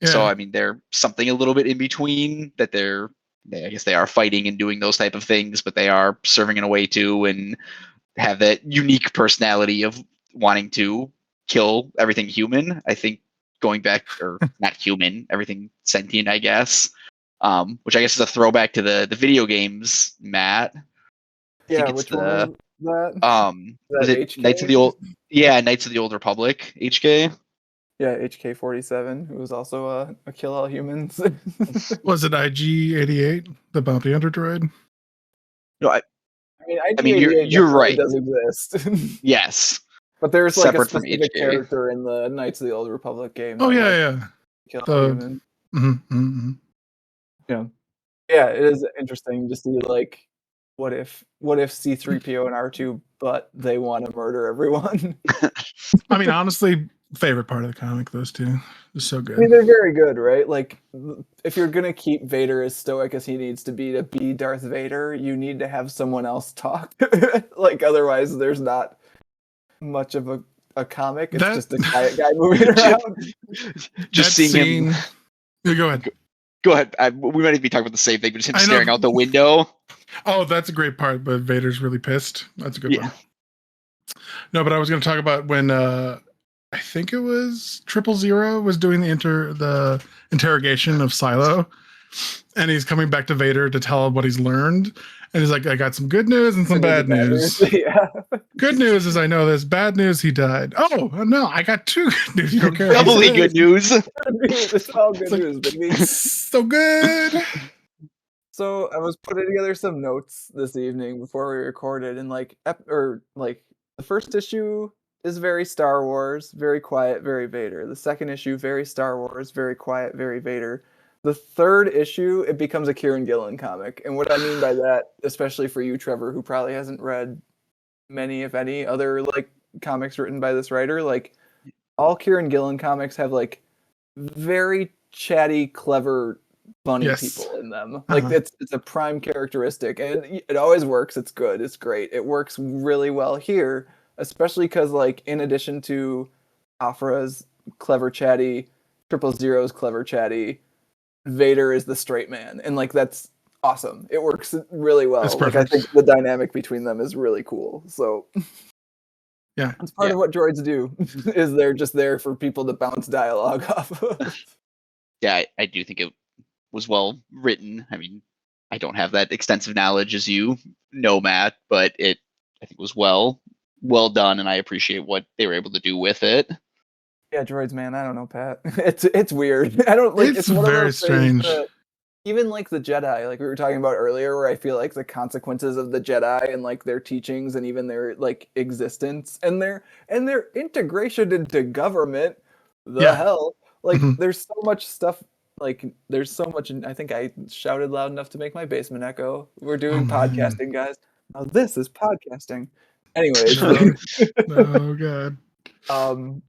Yeah. So I mean, they're something a little bit in between, that I guess they are fighting and doing those type of things, but they are serving in a way too, and have that unique personality of wanting to kill everything human. I think going back, or not human, everything sentient, I guess. Which I guess is a throwback to the video games, Matt. Yeah, which one was that? Was it HK? Knights of the Old Republic, HK? Yeah, HK-47, who was also a kill all humans. Was it IG-88, the bounty hunter droid? No, I mean you're right. Does exist. Yes. But there's like separate a specific character in the Knights of the Old Republic game. Oh yeah. Kill human. Yeah. Yeah, it is interesting to see like what if C-3PO and R2, but they want to murder everyone. I mean, honestly, favorite part of the comic, those two. They're so good. I mean, they're very good, right? Like, if you're gonna keep Vader as stoic as he needs to be Darth Vader, you need to have someone else talk. Like, otherwise, there's not much of a comic. It's That- just a quiet guy moving around. Just that seeing him. scene. Yeah, go ahead. Go ahead. We might even be talking about the same thing, but just him I know. staring out the window. Oh, that's a great part, but Vader's really pissed. That's a good Yeah. one. No, but I was going to talk about when I think it was 000 was doing the interrogation of Silo, and he's coming back to Vader to tell him what he's learned, and he's like, "I got some good news and some bad news. Yeah. Good news is I know this. Bad news, he died. Oh no, I got two good news. You don't care. Doubly good news. It's all good like- news, baby. So good. So I was putting together some notes this evening before we recorded, and the first issue is very Star Wars, very quiet, very Vader. The second issue, very Star Wars, very quiet, very Vader. The third issue, it becomes a Kieron Gillen comic. And what I mean by that, especially for you, Trevor, who probably hasn't read many, if any, other like comics written by this writer, like all Kieron Gillen comics have like very chatty, clever, funny people in them. Like it's a prime characteristic, and it always works. It's good. It's great. It works really well here, especially because like in addition to Afra's clever chatty, 000's clever chatty, Vader is the straight man, and like that's awesome. It works really well. Like I think the dynamic between them is really cool. So yeah, that's part of what droids do. Is they're just there for people to bounce dialogue off of. Yeah, I do think it was well written. I mean, I don't have that extensive knowledge as you know, Matt, but I think was well done, and I appreciate what they were able to do with it. Yeah, droids, man. I don't know, Pat. It's weird. I don't like. It's one very of those strange. Even like the Jedi, like we were talking about earlier, where I feel like the consequences of the Jedi and like their teachings and even their like existence and their integration into government, hell, like there's so much stuff. Like there's so much. I think I shouted loud enough to make my basement echo. We're doing podcasting, guys. Now this is podcasting. Anyways, oh god.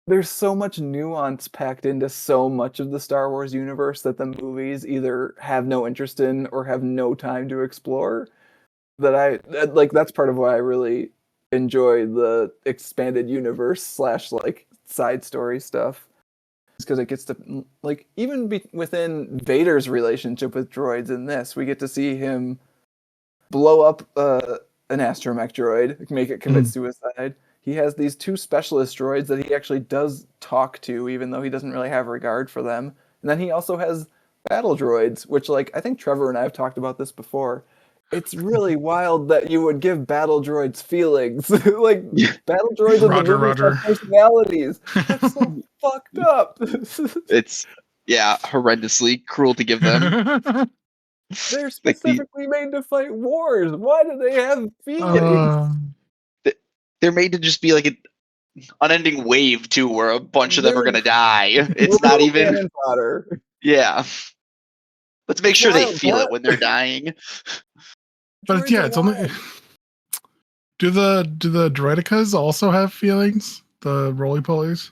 There's so much nuance packed into so much of the Star Wars universe that the movies either have no interest in or have no time to explore. That's part of why I really enjoy the expanded universe / like side story stuff. It's because it gets to like even within Vader's relationship with droids in this, we get to see him blow up an astromech droid, make it commit suicide. He has these two specialist droids that he actually does talk to, even though he doesn't really have regard for them. And then he also has battle droids, which, like, I think Trevor and I have talked about this before. It's really wild that you would give battle droids feelings. Like, battle droids in the movies have personalities. That's so fucked up. It's, horrendously cruel to give them. They're specifically made to fight wars. Why do they have feelings? They're made to just be like an unending wave too, where a bunch of them are gonna die. It's not even fodder. Yeah. Let's make sure they feel it when they're dying. But yeah, it's only. Do the droidicas also have feelings? The roly polies?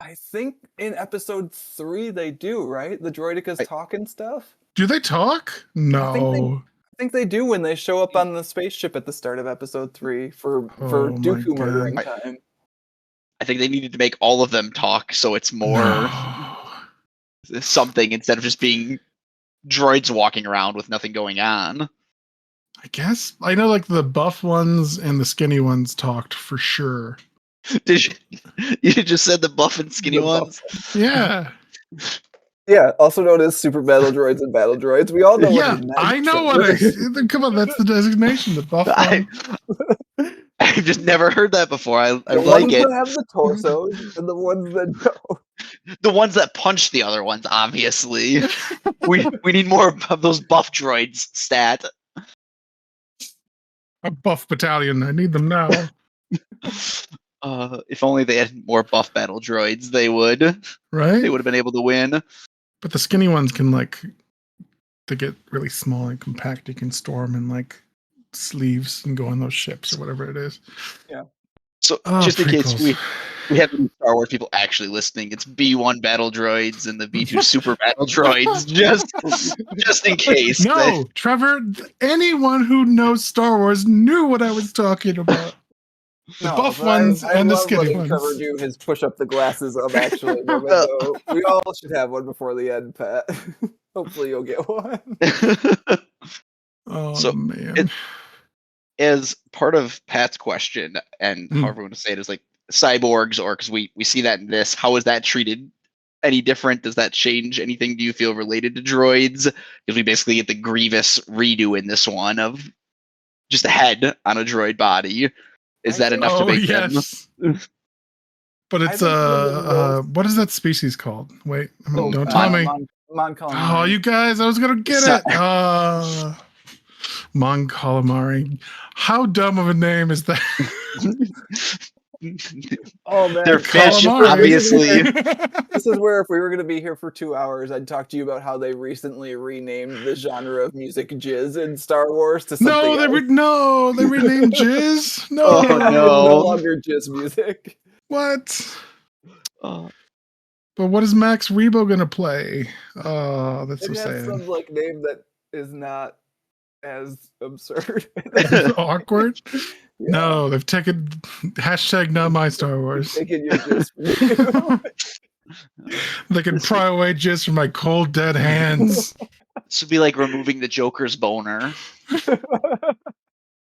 I think in episode 3 they do, right? The droidicas talk and stuff. Do they talk? No. I think they do when they show up on the spaceship at the start of episode 3 for Dooku murdering time. I think they needed to make all of them talk so it's more something instead of just being droids walking around with nothing going on. I guess I know like the buff ones and the skinny ones talked for sure. Did you just said the buff and skinny ones? Yeah. Yeah, also known as super battle droids and battle droids. We all know what he's I know what come on, that's the designation, the buff one. I've just never heard that before. I like it. The ones that have the torsos and the ones that don't. The ones that punch the other ones, obviously. we need more of those buff droids stat. A buff battalion. I need them now. If only they had more buff battle droids, they would. Right? They would have been able to win. But the skinny ones can they get really small and compact. You can store them in like sleeves and go on those ships or whatever it is. Yeah. So just in case we have any Star Wars people actually listening, it's B1 battle droids and the B2 super battle droids. Just in case. No, Trevor. Anyone who knows Star Wars knew what I was talking about. The No, buff but ones I and the love skinny letting ones. Trevor do his push up the glasses of actually moment, though. We all should have one before the end, Pat. Hopefully you'll get one. Oh So man. as part of Pat's question, and Hmm. however you want to say it, is like cyborgs, or because we see that in this, how is that treated any different? Does that change anything, do you feel, related to droids? Because we basically get the Grievous redo in this one of just a head on a droid body. Is I that think- enough to Oh make them? yes. But I it's think one of the most- what is that species called? Wait, Oh, don't tell me. Mon Oh, Calamari. you guys, I was gonna get So- it. Mon Calamari. How dumb of a name is that? Oh man, They're fish, Calamari. obviously. This is where if we were going to be here for 2 hours, I'd talk to you about how they recently renamed the genre of music jizz in Star Wars to something No, else. they renamed Jizz. No, Oh, It's no. no longer jizz music. what? Oh, But what is Max Rebo gonna play? Oh, that's It so has sad. some like name that is not as absurd. Awkward. Yeah. No, they've taken hashtag not my Star Wars. Taking your jizz from you. They can pry away Jizz from my cold dead hands. this would be like removing the Joker's boner.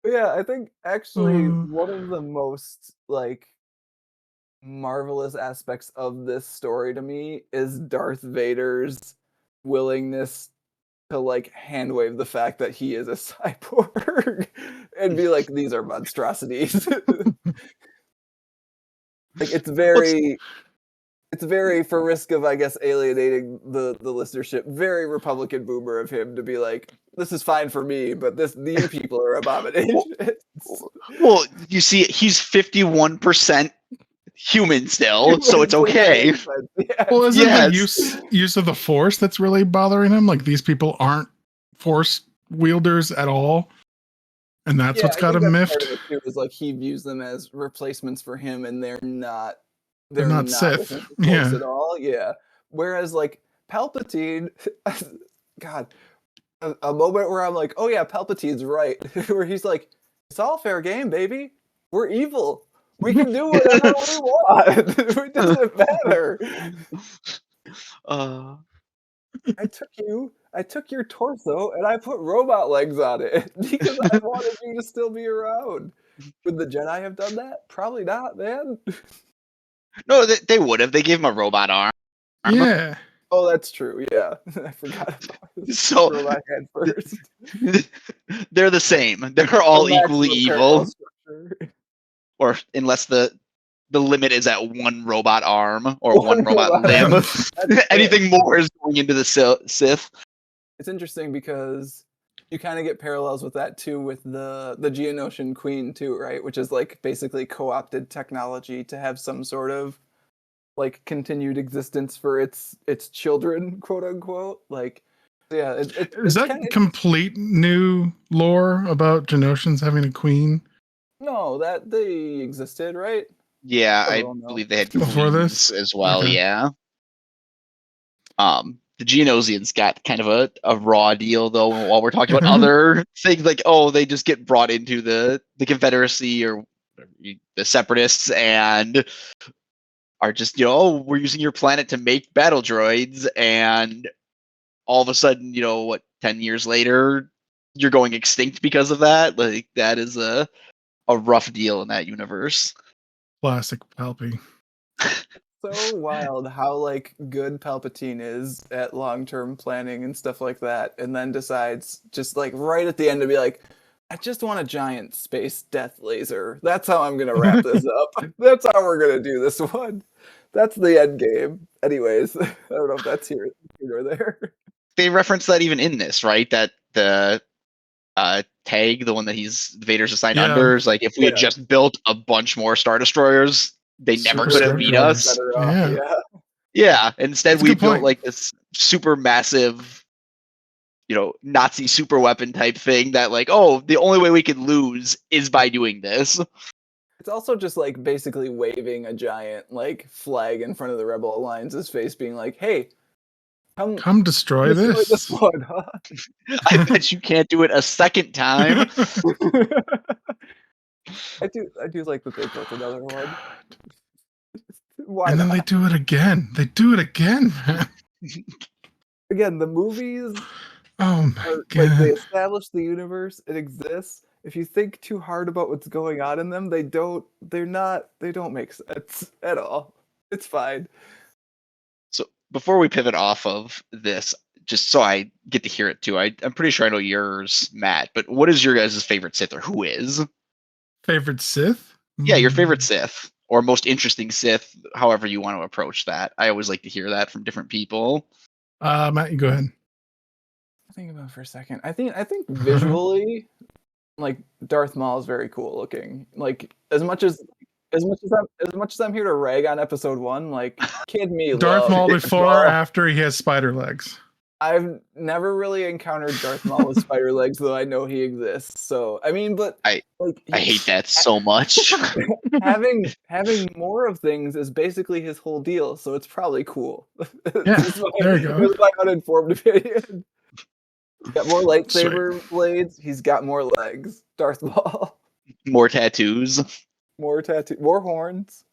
Yeah, I think actually Uh. one of the most like marvelous aspects of this story to me is Darth Vader's willingness to like hand wave the fact that he is a cyborg and be like, these are monstrosities. Like it's very for risk of I guess alienating the listenership, very Republican boomer of him to be like, this is fine for me, but these people are abominations. Well, you see, he's 51% human still, so it's okay. Yeah. Well, is it the Yes. use of the Force that's really bothering him? Like these people aren't Force wielders at all, and that's what's I got think him that's part miffed. of it too, is like he views them as replacements for him, and they're not not Sith. within the Force Yeah. at all. Yeah. Whereas like Palpatine, God, a moment where I'm like, oh yeah, Palpatine's right, where he's like, it's all fair game, baby. We're evil. We can do whatever we want. It doesn't matter. Uh, I took your torso and I put robot legs on it because I wanted you to still be around. Would the Jedi have done that? Probably not, man. no, they would have. They gave him a robot arm. Yeah. Oh, that's true. Yeah, I forgot about this. So- robot head first. They're the same. They're all The maximum equally parallel evil, structure. or unless the limit is at one robot arm or one robot robot limb. arm. That's it. Anything more is going into the Sith. It's interesting because you kind of get parallels with that too, with the Geonosian Queen too, right? Which is like basically co-opted technology to have some sort of like continued existence for its children, quote unquote. Like, yeah, Is that complete new lore about Genosians having a queen? no, that they existed, right? Yeah, I Oh, no. believe they had Before queens this? as well. Okay. Yeah. The Geonosians got kind of a raw deal though. While we're talking about other things, like they just get brought into the Confederacy or the Separatists and are just we're using your planet to make battle droids, and all of a sudden 10 years later you're going extinct because of that. Like that is a rough deal in that universe. Classic Palpy. So wild how like good Palpatine is at long-term planning and stuff like that, and then decides just like right at the end to be like, I just want a giant space death laser. That's how I'm gonna wrap this up. That's how we're gonna do this one. That's the end game. Anyways, I don't know if that's here or there. They reference that even in this, right? That the tag, the one that Vader's assigned Yeah. under, is like, if we had Yeah. just built a bunch more Star Destroyers, they never Super could have Star beat Destroyers. us. Better off, Yeah. yeah. Yeah. Instead, That's a we good built point. like this super massive, Nazi super weapon type thing that like, the only way we could lose is by doing this. It's also just like basically waving a giant like flag in front of the Rebel Alliance's face, being like, "Hey, Come destroy this. one, huh?" I bet you can't do it a second time. I do like that they built another one. God. Why And then not? they do it again. They do it again, man. Again, the movies Oh my are like they god. establish the universe, it exists. If you think too hard about what's going on in them, they don't make sense at all. It's fine. So before we pivot off of this, just so I get to hear it too, I'm pretty sure I know yours, Matt. But what is your guys' favorite Sith, or who is? Favorite Sith? Yeah, your favorite Sith or most interesting Sith, however you want to approach that. I always like to hear that from different people. Matt, you go ahead. Think about it for a second. I think visually, like Darth Maul is very cool looking. Like as much as I'm here to rag on episode 1, like kid me Darth love Maul Darth before or Maul. after he has spider legs? I've never really encountered Darth Maul with spider legs, though I know he exists. So I mean, but I like I hate that so much. having more of things is basically his whole deal. So it's probably cool. Yeah, there you go. It's my uninformed opinion. He's got more Sweet. lightsaber blades. He's got more legs. Darth Maul. More tattoos. More tattoo. More horns.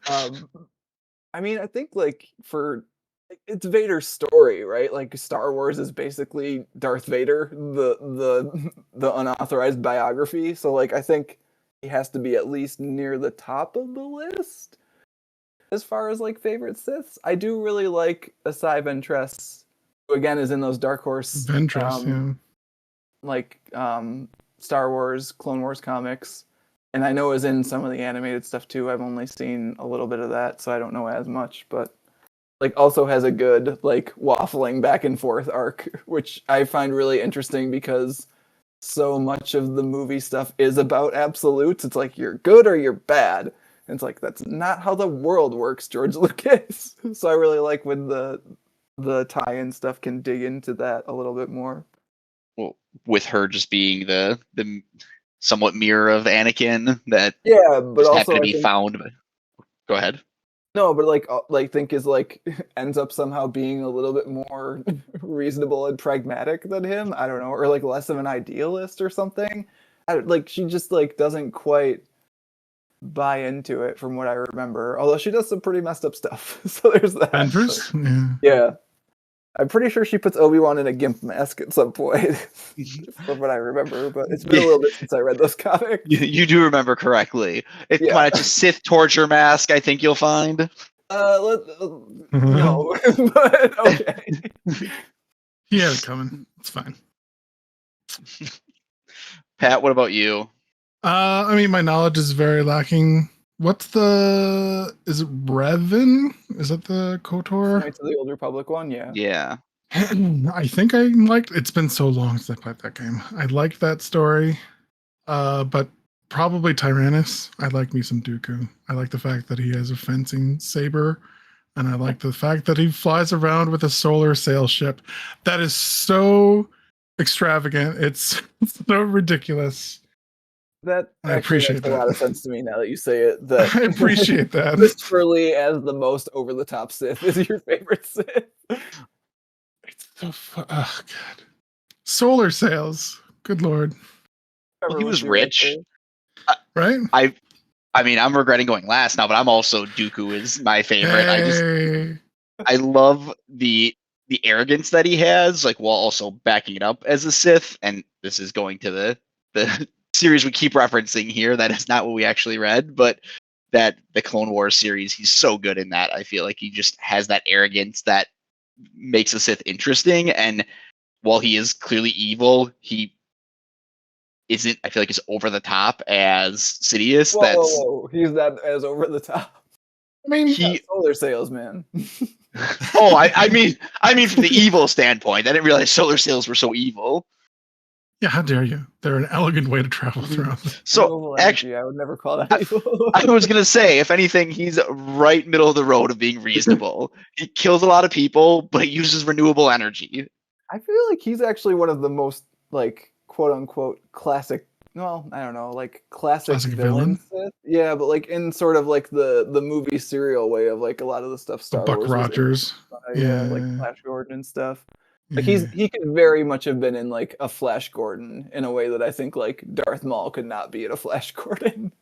I mean, I think like it's Vader's story, right? Like Star Wars is basically Darth Vader, the unauthorized biography. So like I think he has to be at least near the top of the list as far as like favorite Siths. I do really like Asai Ventress, who again is in those Dark Horse Ventress, yeah. like Star Wars, Clone Wars comics. And I know is in some of the animated stuff too. I've only seen a little bit of that, so I don't know as much, but like also has a good like waffling back and forth arc, which I find really interesting because so much of the movie stuff is about absolutes. It's like you're good or you're bad. And it's like that's not how the world works, George Lucas. So I really like when the tie-in stuff can dig into that a little bit more. Well, with her just being the somewhat mirror of Anakin that Yeah, but just also happened to I be think found. But go ahead. no, but like think is like ends up somehow being a little bit more reasonable and pragmatic than him. I don't know, or like less of an idealist or something. Like she just like doesn't quite buy into it from what I remember. Although she does some pretty messed up stuff, so there's that. Ventress? Yeah. Yeah, I'm pretty sure she puts Obi-Wan in a gimp mask at some point, from what I remember. But it's been a little bit since I read those comics. You do remember correctly. Come Yeah. on, it's a Sith torture mask. I think you'll find. No, but okay. He had it coming. It's fine. Pat, what about you? I mean, my knowledge is very lacking. Is it Revan? Is that the KOTOR? Knights of the Old Republic one, yeah. Yeah. I think I liked. It's been so long since I played that game. I liked that story, but probably Tyrannus. I like me some Dooku. I like the fact that he has a fencing saber, and I like the fact that he flies around with a solar sail ship. That is so extravagant. It's so ridiculous. That I actually appreciate makes a lot of that. sense to me now that you say it. That I appreciate that. Christopher Lee as the most over-the-top Sith is your favorite Sith. It's so oh god. Solar sails. Good lord. Well, he Trevor, was what's your rich. answer? Right? I mean, I'm regretting going last now, but I'm also Dooku is my favorite. Hey. I love the arrogance that he has, like while also backing it up as a Sith. And this is going to the series we keep referencing here. That is not what we actually read, but that the Clone Wars series, he's so good in that. I feel like he just has that arrogance that makes a Sith interesting. And while he is clearly evil, he isn't, I feel like, as over the top as Sidious. Whoa. He's not as over the top. I mean, He Solar sails, man. oh, I mean from the evil standpoint. I didn't realize solar sails were so evil. yeah, how dare you? They're an elegant way to travel throughout. So Renewable actually, energy, I would never call that evil. I was gonna say, if anything, he's right middle of the road of being reasonable. He kills a lot of people, but he uses renewable energy. I feel like he's actually one of the most like quote unquote classic. Well, I don't know, like classic Villain? Sith. Yeah, but like in sort of like the movie serial way of like a lot of the stuff Star Buck Wars. Rogers. Yeah, like Flash Gordon and stuff. Like Yeah. he could very much have been in like a Flash Gordon in a way that I think like Darth Maul could not be in a Flash Gordon.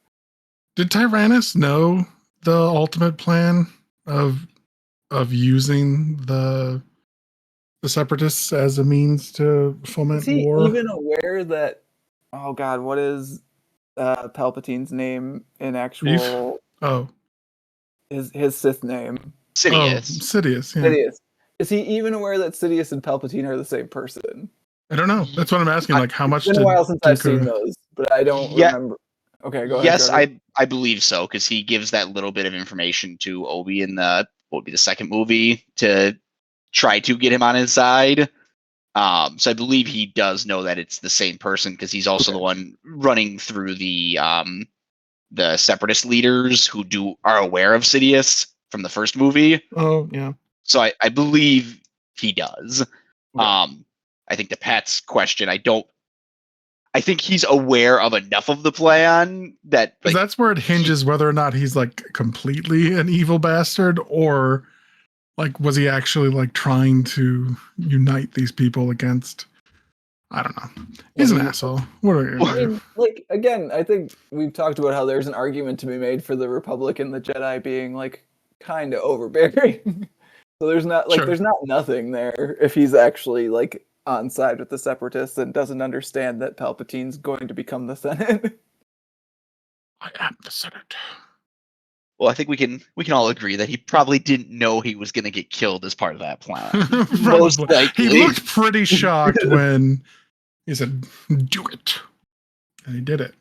Did Tyrannus know the ultimate plan of using the separatists as a means to foment Is he war? even aware that? Oh God, what is Palpatine's name in actual Oh, his Sith name? Sidious. Sidious. Yeah. Sidious. Is he even aware that Sidious and Palpatine are the same person? I don't know. That's what I'm asking. Like, how much It's been a did while since I've Dooku- seen those, but I don't Yeah. remember. Okay, go ahead. Yes, Trevor. I believe so, because he gives that little bit of information to Obi in the what would be the second movie to try to get him on his side. So I believe he does know that it's the same person, because he's also the one running through the separatist leaders who are aware of Sidious from the first movie. Oh, yeah. So I believe he does. Okay. I think to Pat's question, I think he's aware of enough of the plan that like, That's where it hinges whether or not he's like completely an evil bastard, or like was he actually like trying to unite these people against? I don't know. He's an asshole. What are you I gonna do? mean, like again, I think we've talked about how there's an argument to be made for the Republic and the Jedi being like kind of overbearing. So there's not like Sure. there's not nothing there if he's actually like on side with the Separatists and doesn't understand that Palpatine's going to become the Senate. I am the Senate. well, I think we can all agree that he probably didn't know he was going to get killed as part of that plan. Most Probably. likely. He looked pretty shocked when he said, "Do it," and he did it.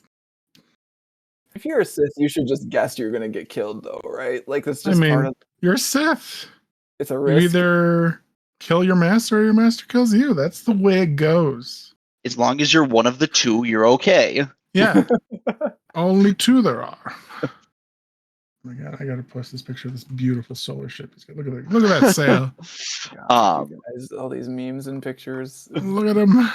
If you're a Sith, you should just guess you're going to get killed, though, right? Like that's I just part mean, of. you're a Sith. It's a You risk. either kill your master or your master kills you. That's the way it goes. As long as you're one of the two, you're okay. Yeah. Only two there are. Oh my God, I gotta post this picture of this beautiful solar ship. Look at that! Look at that sail! God, you guys, all these memes and pictures. Look at him!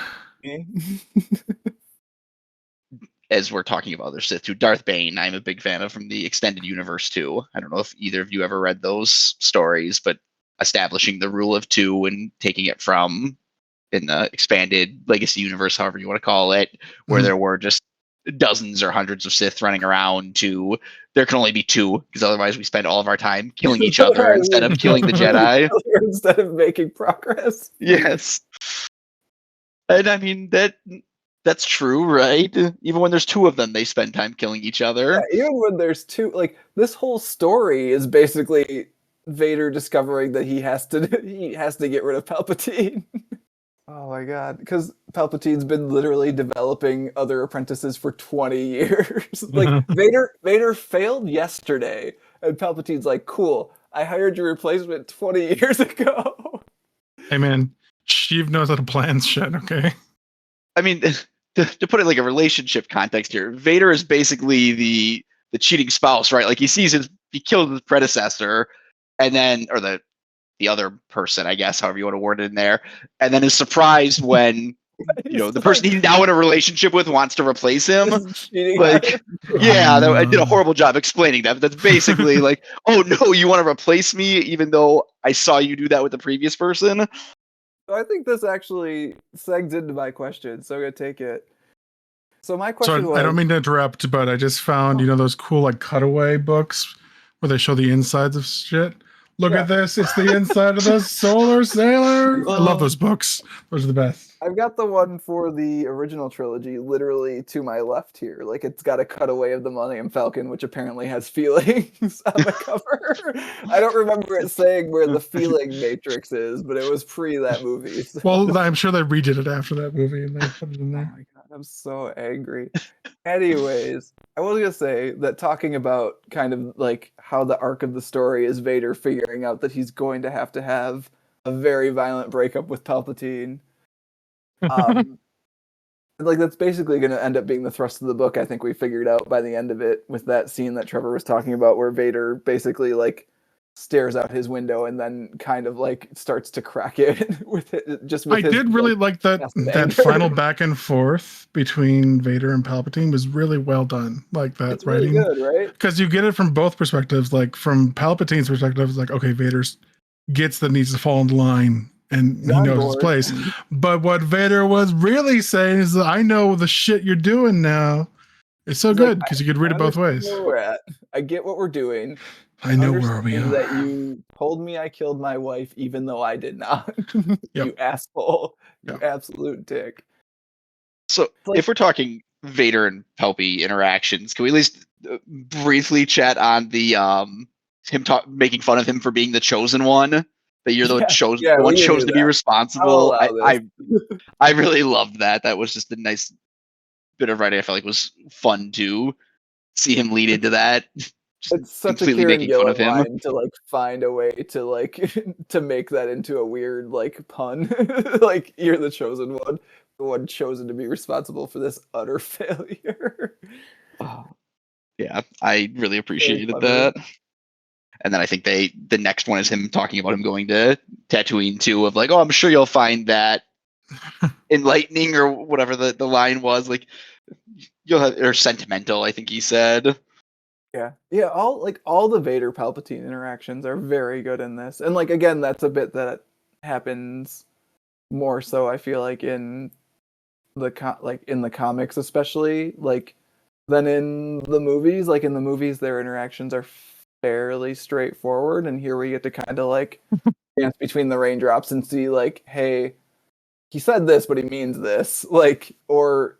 As we're talking about other Sith too, Darth Bane, I'm a big fan of from the extended universe too. I don't know if either of you ever read those stories, but establishing the rule of two and taking it from in the expanded legacy universe, however you want to call it, where there were just dozens or hundreds of Sith running around to there can only be two, because otherwise we spend all of our time killing each other instead of killing the Jedi. Instead of making progress. Yes. And I mean that's true, right? Even when there's two of them, they spend time killing each other. Yeah, even when there's two, like this whole story is basically Vader discovering that he has to get rid of Palpatine. Oh my God, because Palpatine's been literally developing other apprentices for 20 years. Like Vader failed yesterday, and Palpatine's like, "Cool, I hired your replacement 20 years ago." Hey man, Sheev knows how to plan shit. Okay. I mean, to put it like a relationship context here, Vader is basically the cheating spouse, right? Like he killed his predecessor, and then or the other person, I guess, however you want to word it in there, and then is surprised when the person he's now in a relationship with wants to replace him. Like, yeah, I did a horrible job explaining that. But that's basically like, oh no, you want to replace me, even though I saw you do that with the previous person. I think this actually segs into my question, so I'm gonna take it. So my question was, I don't mean to interrupt, but I just found those cool like cutaway books where they show the insides of shit. Look at this. It's the inside of the Solar Sailor. I love those books. Those are the best. I've got the one for the original trilogy literally to my left here. Like it's got a cutaway of the Millennium Falcon, which apparently has feelings on the cover. I don't remember it saying where the feeling matrix is, but it was pre that movie. So. Well, I'm sure they redid it after that movie and they put it in there. Oh my God, I'm so angry. Anyways, I was gonna say that talking about kind of like how the arc of the story is Vader figuring out that he's going to have a very violent breakup with Palpatine. Like that's basically going to end up being the thrust of the book. I think we figured out by the end of it with that scene that Trevor was talking about, where Vader basically like stares out his window and then kind of like starts to crack it with it. I did really like that final back and forth between Vader and Palpatine was really well done. Like that it's writing, really good, right? Because you get it from both perspectives. Like from Palpatine's perspective, it's like, okay, Vader's gets that needs to fall in line and He's he on knows his board. place. But what Vader was really saying is, I know the shit you're doing now. It's so He's like, good because you could read I it both understand ways. where we're at. I get what we're doing. I know where we Understand that are. you told me I killed my wife, even though I did not. Yep. You asshole. You Yep. absolute dick. So Like- if we're talking Vader and Pelpy interactions, can we at least briefly chat on the him making fun of him for being the chosen one? That you're the one we can chosen do to be that. I'll responsible. allow this. I really loved that. That was just a nice bit of writing. I felt like was fun to see him lead into that. Just It's such a completely Kieron making fun of Gillen him. line to like find a way to like to make that into a weird like pun. Like you're the chosen one, the one chosen to be responsible for this utter failure. Oh, yeah, I really appreciated clever. that. And then I think the next one is him talking about him going to Tatooine too, of like, oh, I'm sure you'll find that enlightening or whatever the line was, like you'll have, or sentimental, I think he said. Yeah, all the Vader Palpatine interactions are very good in this. And like again, that's a bit that happens more so I feel like in the comics especially, like than in the movies. Like in the movies their interactions are fairly straightforward, and here we get to kind of like dance between the raindrops and see like, hey, he said this but he means this. Like, or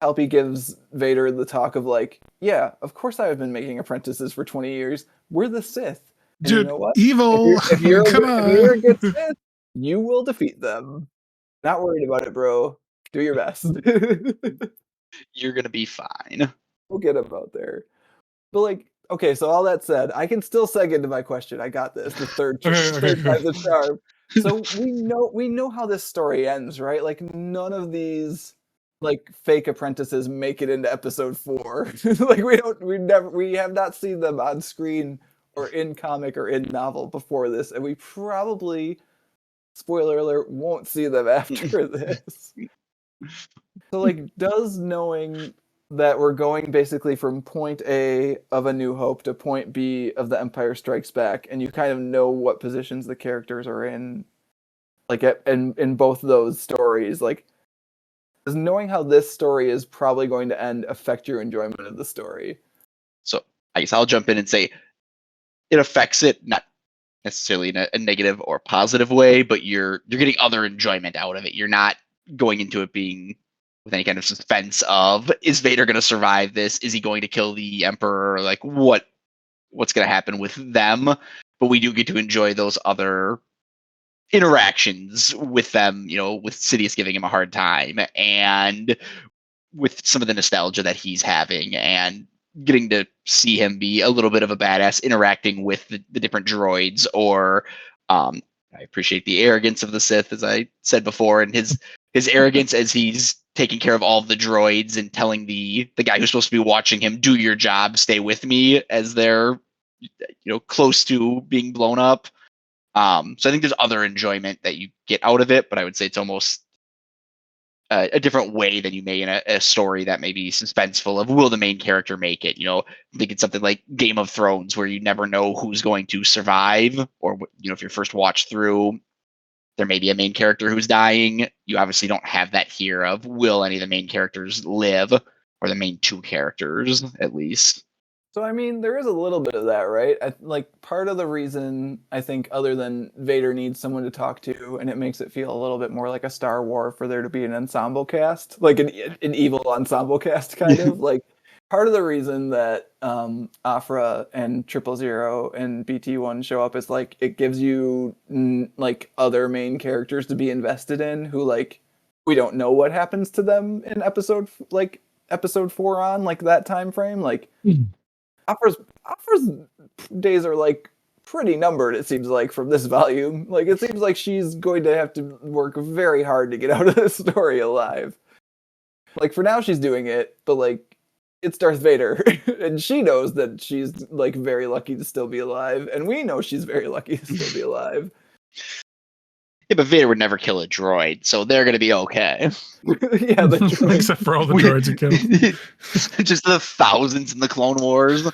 Palpy gives Vader the talk of like, yeah, of course I have been making apprentices for 20 years. We're the Sith. And Dude, you know what? evil. If you're Come a good on. Sith, you will defeat them. Not worried about it, bro. Do your best. You're gonna be fine. We'll get him out there. But like, okay, so all that said, I can still seg into my question. I got this. The third Okay. time's a charm. So we know how this story ends, right? Like none of these like fake apprentices make it into episode 4. Like we have not seen them on screen or in comic or in novel before this, and we probably, spoiler alert, won't see them after this. So like, does knowing that we're going basically from point A of A New Hope to point B of The Empire Strikes Back, and you kind of know what positions the characters are in, like in both those stories, like does knowing how this story is probably going to end affect your enjoyment of the story? So I guess I'll jump in and say it affects it, not necessarily in a negative or positive way, but you're getting other enjoyment out of it. You're not going into it being with any kind of suspense of, is Vader going to survive this? Is he going to kill the Emperor? Like what's going to happen with them? But we do get to enjoy those other interactions with them, with Sidious giving him a hard time and with some of the nostalgia that he's having and getting to see him be a little bit of a badass interacting with the different droids, or I appreciate the arrogance of the Sith, as I said before, and his arrogance as he's taking care of all of the droids and telling the guy who's supposed to be watching him, do your job, stay with me, as they're close to being blown up. So I think there's other enjoyment that you get out of it, but I would say it's almost a different way than you may in a story that may be suspenseful of, will the main character make it? I'm thinking something like Game of Thrones, where you never know who's going to survive, or if your first watch through, there may be a main character who's dying. You obviously don't have that here of, will any of the main characters live, or the main two characters at least. So, I mean, there is a little bit of that, right? Like, part of the reason, I think, other than Vader needs someone to talk to, and it makes it feel a little bit more like a Star Wars for there to be an ensemble cast, like an evil ensemble cast, kind of. Like, part of the reason that Afra and 000 and BT1 show up is, like, it gives you, like, other main characters to be invested in who, like, we don't know what happens to them in episode 4 on, like, that time frame. Like, Afra's days are like pretty numbered, it seems like, from this volume. Like it seems like she's going to have to work very hard to get out of this story alive. Like for now she's doing it, but like it's Darth Vader and she knows that she's like very lucky to still be alive, and we know she's very lucky to still be alive. Yeah, but Vader would never kill a droid, so they're gonna be okay. Yeah, except for all the droids he killed. Just the thousands in the Clone Wars.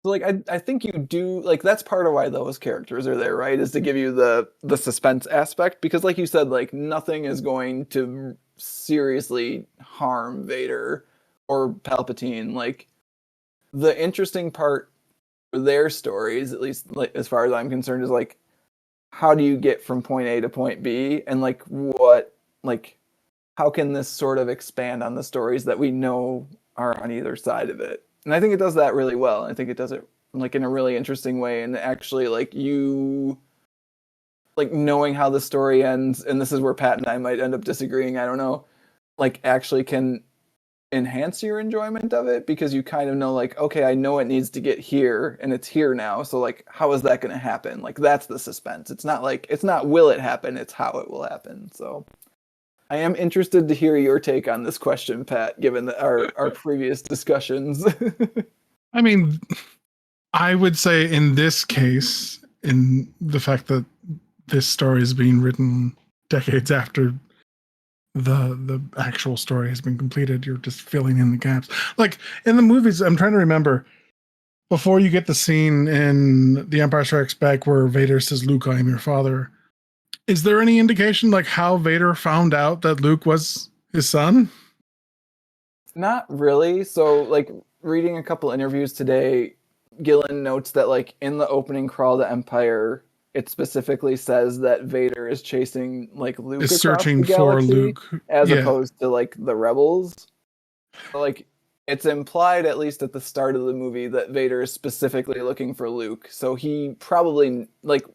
So like I think you do like that's part of why those characters are there, right? Is to give you the suspense aspect because like you said, like nothing is going to seriously harm Vader or Palpatine. Like the interesting part for their stories, at least like as far as I'm concerned, is like how do you get from point A to point B and like what like how can this sort of expand on the stories that we know are on either side of it? And I think it does that really well. I think it does it like in a really interesting way and actually like you like knowing how the story ends and this is where Pat and I might end up disagreeing, I don't know, like actually can enhance your enjoyment of it because you kind of know like okay, I know it needs to get here and it's here now. So like how is that going to happen? Like that's the suspense. It's not will it happen, it's how it will happen. So I am interested to hear your take on this question, Pat, given our previous discussions. I mean, I would say in this case, in the fact that this story is being written decades after the actual story has been completed, you're just filling in the gaps. Like in the movies, I'm trying to remember before you get the scene in The Empire Strikes Back where Vader says, "Luke, I am your father." Is there any indication like how Vader found out that Luke was his son? Not really. So, like, reading a couple interviews today, Gillen notes that, like, in the opening crawl to Empire, it specifically says that Vader is chasing, like, Luke Is across searching the for galaxy, Luke. as Yeah, opposed to, like, the rebels. So, like, it's implied, at least at the start of the movie, that Vader is specifically looking for Luke. So he probably, like,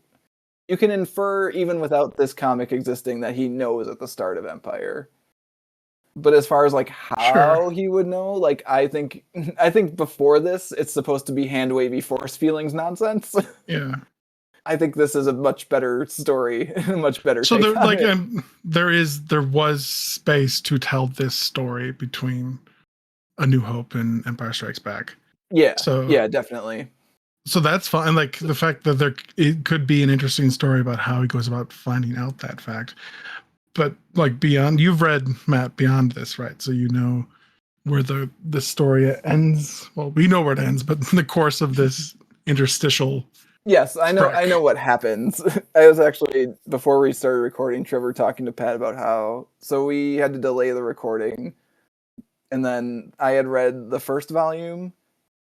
you can infer, even without this comic existing, that he knows at the start of Empire. But as far as like sure. how he would know, like I think before this, it's supposed to be hand wavy force feelings nonsense. Yeah. I think this is a much better story, a much better So take there, on like, it. there was space to tell this story between A New Hope and Empire Strikes Back. Yeah, So, yeah, definitely. so that's fine. Like the fact that it could be an interesting story about how he goes about finding out that fact. But like beyond, you've read Matt Beyond this, right? So you know where the story ends. Well, we know where it ends, but the course of this interstitial Yes, I trek. know what happens. I was actually before we started recording, Trevor talking to Pat about how so we had to delay the recording, and then I had read the first volume.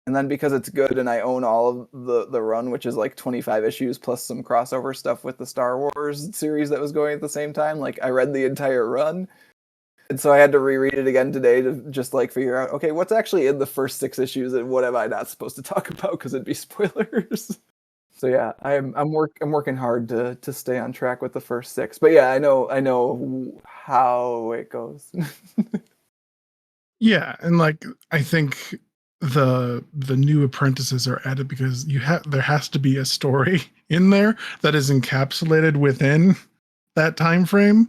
And then because it's good and I own all of the run, which is like 25 issues plus some crossover stuff with the Star Wars series that was going at the same time, like I read the entire run. And so I had to reread it again today to just like figure out, okay, what's actually in the first 6 issues and what am I not supposed to talk about because it'd be spoilers. So yeah, I'm working hard to stay on track with the first six. But yeah, I know how it goes. Yeah, and like I think the new apprentices are added because there has to be a story in there that is encapsulated within that time frame.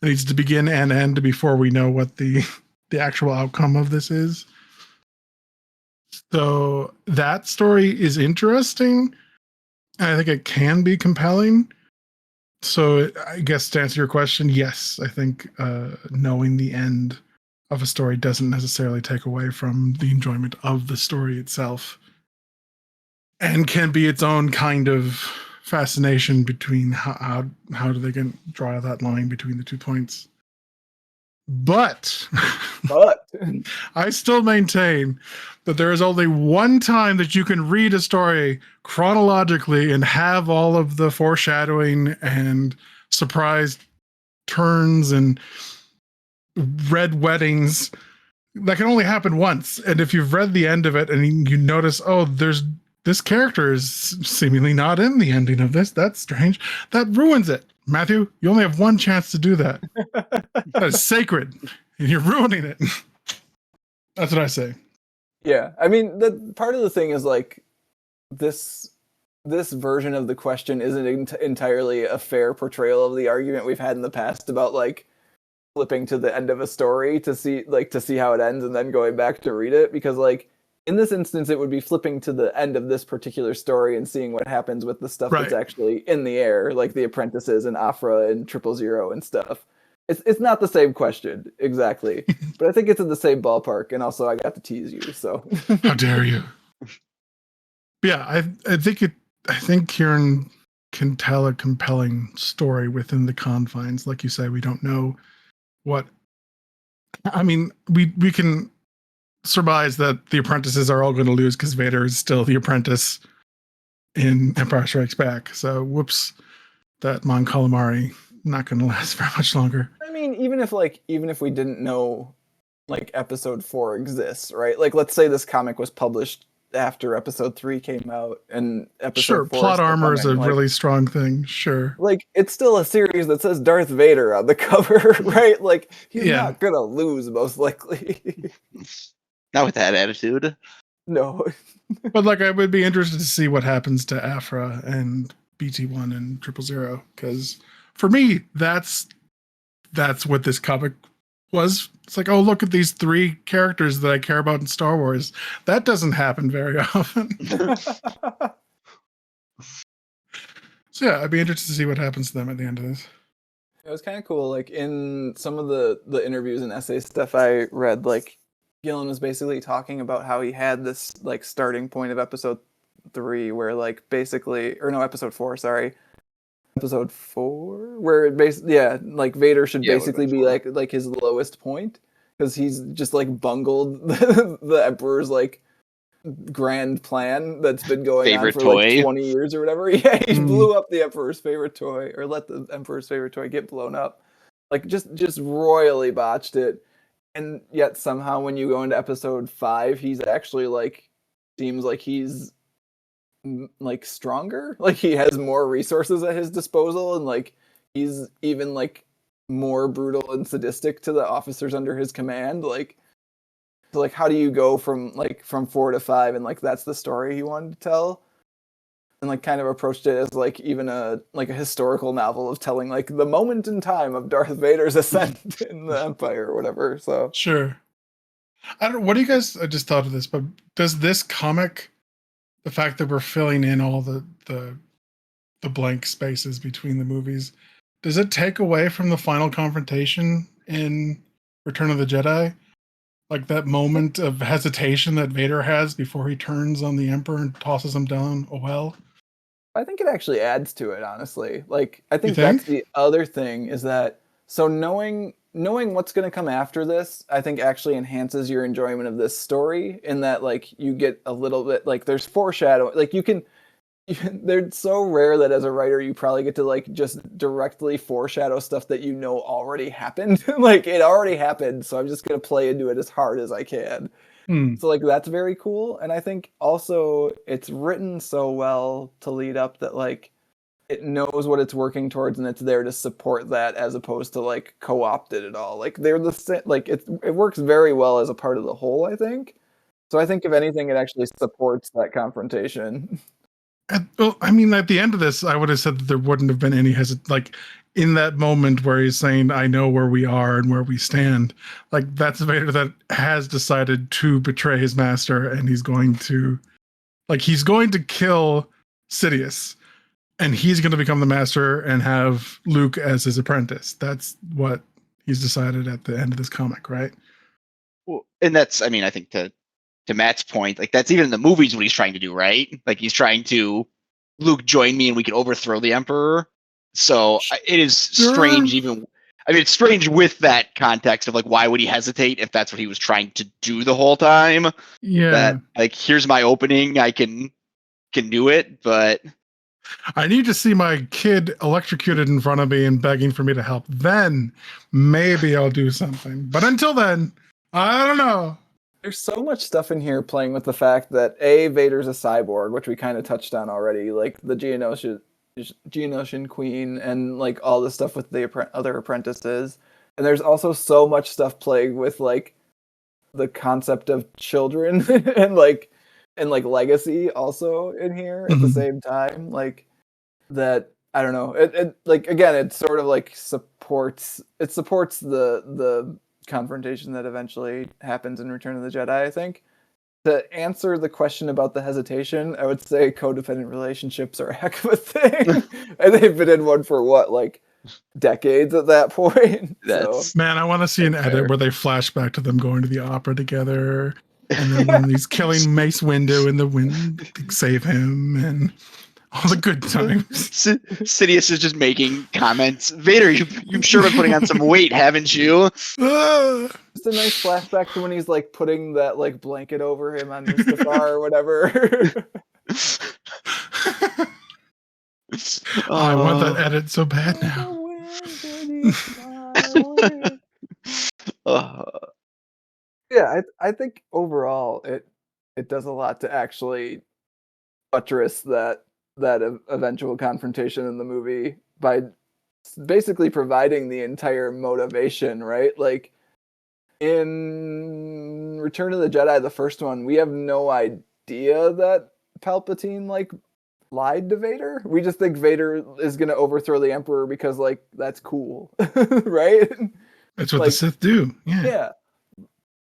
It needs to begin and end before we know what the actual outcome of this is. So that story is interesting. And I think it can be compelling. So I guess to answer your question, yes, I think knowing the end of a story doesn't necessarily take away from the enjoyment of the story itself, and can be its own kind of fascination between how do they draw that line between the 2 points. But But I still maintain that there is only one time that you can read a story chronologically and have all of the foreshadowing and surprise turns and red weddings. That can only happen once. And if you've read the end of it and you notice, oh, this character is seemingly not in the ending of this, that's strange, that ruins it. Matthew, you only have one chance to do that. That is sacred, and you're ruining it. That's what I say. yeah, I mean, the part of the thing is like this this version of the question isn't entirely a fair portrayal of the argument we've had in the past about like flipping to the end of a story to see how it ends and then going back to read it because like in this instance it would be flipping to the end of this particular story and seeing what happens with the stuff that's Right. actually in the air like the apprentices and Afra and 000 and stuff. It's not the same question exactly, but I think it's in the same ballpark and also I got to tease you, so How dare you? Yeah, I think Kieran can tell a compelling story within the confines. Like you say, we don't know what. I mean, we can surmise that the apprentices are all going to lose because Vader is still the apprentice in Empire Strikes Back. So, whoops, that Mon Calamari not going to last very much longer. I mean, even if we didn't know like episode 4 exists, right? Like, let's say this comic was published after episode 3 came out and episode Sure, 4 plot is still armor is a coming. Like, really strong thing. Sure. like, it's still a series that says Darth Vader on the cover, right? Like, he's Yeah. not gonna lose, most likely. Not with that attitude. No. But like, I would be interested to see what happens to Afra and BT1 and 000, because for me, that's what this comic was. It's like, oh, look at these 3 characters that I care about in Star Wars. That doesn't happen very often. So yeah, I'd be interested to see what happens to them at the end of this. It was kind of cool. Like, in some of the interviews and essay stuff I read, like, Gillen was basically talking about how he had this like starting point of episode 3 where like basically, or no, episode 4, sorry. Episode 4 where it basically, yeah, like Vader should basically be like his lowest point because he's just like bungled the Emperor's like grand plan that's been going Favorite on for toy. like 20 years or whatever. Yeah, he blew up the Emperor's favorite toy, or let the Emperor's favorite toy get blown up. Like, just royally botched it. And yet somehow when you go into episode 5, he's actually like, seems like he's like stronger. Like, he has more resources at his disposal, and like he's even like more brutal and sadistic to the officers under his command. Like, so like, how do you go from 4 to 5 and like that's the story he wanted to tell? And like kind of approached it as like even a historical novel of telling like the moment in time of Darth Vader's ascent in the Empire or whatever. So Sure. I don't. What do you guys? I just thought of this, but does this comic, the fact that we're filling in all the blank spaces between the movies, does it take away from the final confrontation in Return of the Jedi? Like that moment of hesitation that Vader has before he turns on the Emperor and tosses him down a well? I think it actually adds to it, honestly. Like, I think You think? that's the other thing, is that so knowing what's going to come after this, I think actually enhances your enjoyment of this story, in that like you get a little bit like there's foreshadowing. Like, they're so rare that as a writer you probably get to like just directly foreshadow stuff that you know already happened. Like, it already happened, so I'm just going to play into it as hard as I can. So like that's very cool, and I think also it's written so well to lead up that like it knows what it's working towards and it's there to support that, as opposed to like co-opt it at all. Like, they're the same. Like, it works very well as a part of the whole, I think. So I think if anything, it actually supports that confrontation. Well, I mean, at the end of this, I would have said that there wouldn't have been any like in that moment where he's saying, "I know where we are and where we stand." Like, that's Vader that has decided to betray his master, and he's going to kill Sidious, and he's going to become the master and have Luke as his apprentice. That's what he's decided at the end of this comic, right? Well, and that's, I mean, I think to Matt's point, like that's even in the movies what he's trying to do, right? Like, he's trying to, Luke, join me and we can overthrow the Emperor. So it is strange, even, I mean, it's strange with that context of like, why would he hesitate if that's what he was trying to do the whole time? Yeah. That like, here's my opening, I can do it, but I need to see my kid electrocuted in front of me and begging for me to help. Then maybe I'll do something. But until then, I don't know. There's so much stuff in here playing with the fact that Vader's a cyborg, which we kind of touched on already, like the Geonosian Queen and like all the stuff with the other apprentices. And there's also so much stuff playing with like the concept of children and like legacy also in here at the same time. Like, that, I don't know. It like, again, it sort of like supports the confrontation that eventually happens in Return of the Jedi, I think. To answer the question about the hesitation, I would say codependent relationships are a heck of a thing. And they've been in one for what, like decades at that point. That's Man, I want to see an fair. edit where they flash back to them going to the opera together. And then when he's killing Mace Windu in the wind, save him, and all the good times. Sidious is just making comments. Vader, you've sure been putting on some weight, haven't you? Ah! Just a nice flashback to when he's like putting that like blanket over him on Mustafar or whatever. I want that edit so bad now. Yeah, I think overall it does a lot to actually buttress that eventual confrontation in the movie by basically providing the entire motivation, right? Like in Return of the Jedi, the first one, we have no idea that Palpatine like lied to Vader. We just think Vader is going to overthrow the Emperor because like that's cool, right? That's what like, the Sith do. Yeah. Yeah.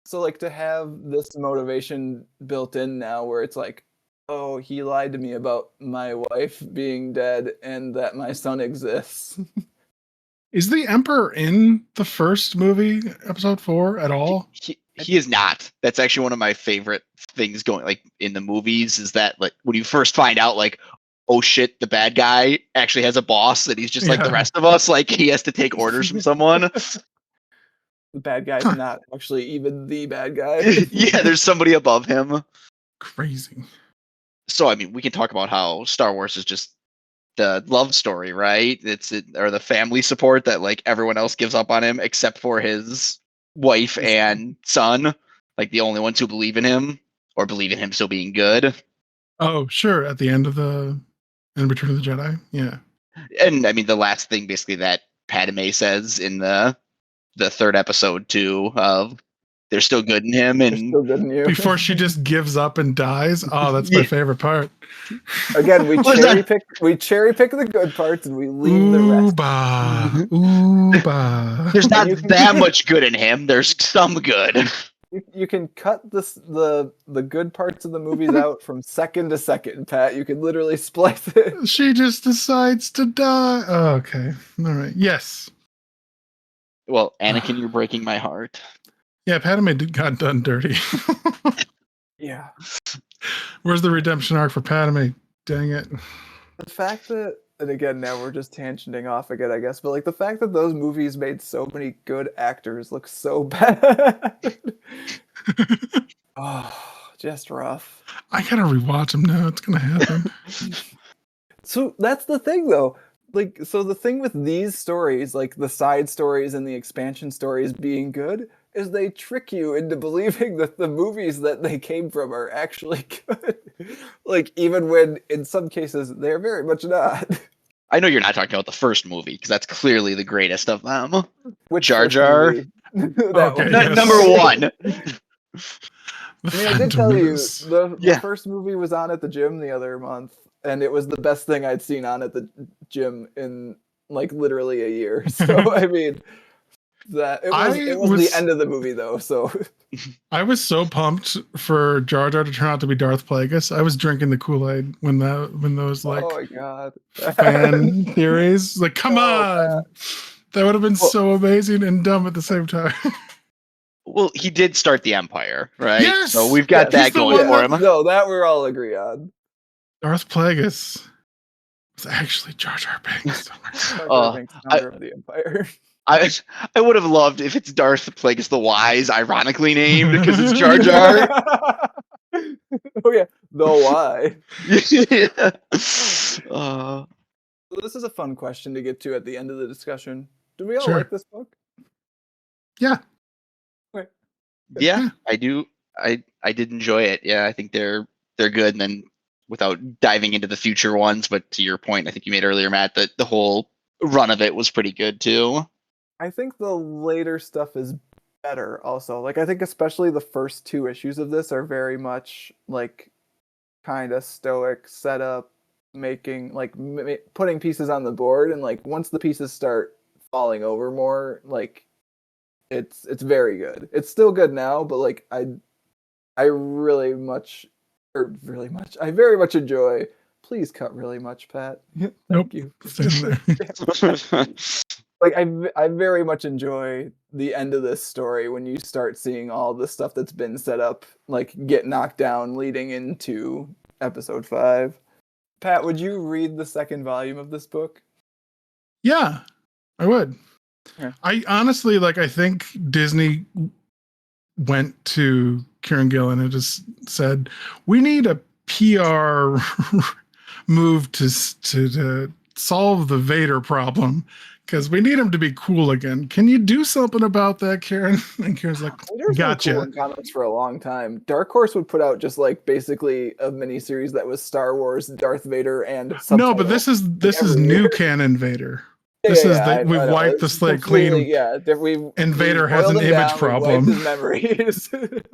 So like to have this motivation built in now where it's like, oh, he lied to me about my wife being dead and that my son exists. Is the Emperor in the first movie, Episode 4, at all? He is not. That's actually one of my favorite things going like in the movies is that like when you first find out like, oh shit, the bad guy actually has a boss that he's just like the rest of us, like he has to take orders from someone. The bad guy's not actually even the bad guy. Yeah, there's somebody above him. Crazy. So I mean, we can talk about how Star Wars is just the love story, right? Or the family support that like everyone else gives up on him except for his wife and son, like the only ones who believe in him or believe in him still being good. Oh, sure. At the end of in Return of the Jedi. Yeah. And I mean, the last thing basically that Padme says in the third episode too of they're still good in him and still good in you. Before she just gives up and dies. Oh, that's my favorite part. Again, we cherry pick the good parts and we leave the rest. Ooba. There's not that much good in him. There's some good. You can cut the good parts of the movies out from second to second, Pat. You can literally splice it. She just decides to die. Oh, okay. All right. Yes. Well, Anakin, you're breaking my heart. Yeah, Padme got done dirty. Yeah. Where's the redemption arc for Padme? Dang it. The fact that, and again, now we're just tangenting off again, I guess, but like the fact that those movies made so many good actors look so bad. Oh, just rough. I gotta rewatch them now. It's gonna happen. So that's the thing, though. Like, so the thing with these stories, like the side stories and the expansion stories being good, is they trick you into believing that the movies that they came from are actually good. Like, even when in some cases they're very much not. I know you're not talking about the first movie because that's clearly the greatest of them. Which Jar Jar? Okay, yes. Number one. I mean, I did tell you, the first movie was on at the gym the other month, and it was the best thing I'd seen on at the gym in, like, literally a year. So, I mean, it was the end of the movie, though, so... I was so pumped for Jar Jar to turn out to be Darth Plagueis. I was drinking the Kool-Aid when those, like, oh my God. fan theories. Like, come on! That would have been so amazing and dumb at the same time. Well, he did start the Empire, right? Yes! So we've got that going for him. No, that we're all agree on. Darth Plagueis was actually Jar Jar Binks. Jar Jar Binks, founder of the Empire. I would have loved if it's Darth Plagueis the Wise, ironically named because it's Jar Jar. Oh yeah, the why. So this is a fun question to get to at the end of the discussion. Do we all Sure. like this book? Yeah. Okay. Yeah, I do. I did enjoy it. Yeah, I think they're good. And then without diving into the future ones, but to your point, I think you made earlier, Matt, that the whole run of it was pretty good too. I think the later stuff is better also. Like, I think especially the first two issues of this are very much like kind of stoic setup, making like putting pieces on the board, and like once the pieces start falling over more, like it's very good. It's still good now, but like I very much enjoy. Please cut really much, Pat. Thank you. Like I very much enjoy the end of this story when you start seeing all the stuff that's been set up, like get knocked down leading into episode 5. Pat, would you read the second volume of this book? Yeah, I would. Yeah. I honestly I think Disney went to Kieron Gillen and just said, "We need a PR move to solve the Vader problem because we need him to be cool again. Can you do something about that, Kieron?" And Kieron's like, Vader's "Gotcha." been cool in comics for a long time. Dark Horse would put out just like basically a miniseries that was Star Wars, Darth Vader, and No, but this is new canon Vader. This is we've wiped the slate clean. Yeah, and Vader has an image problem. His memories.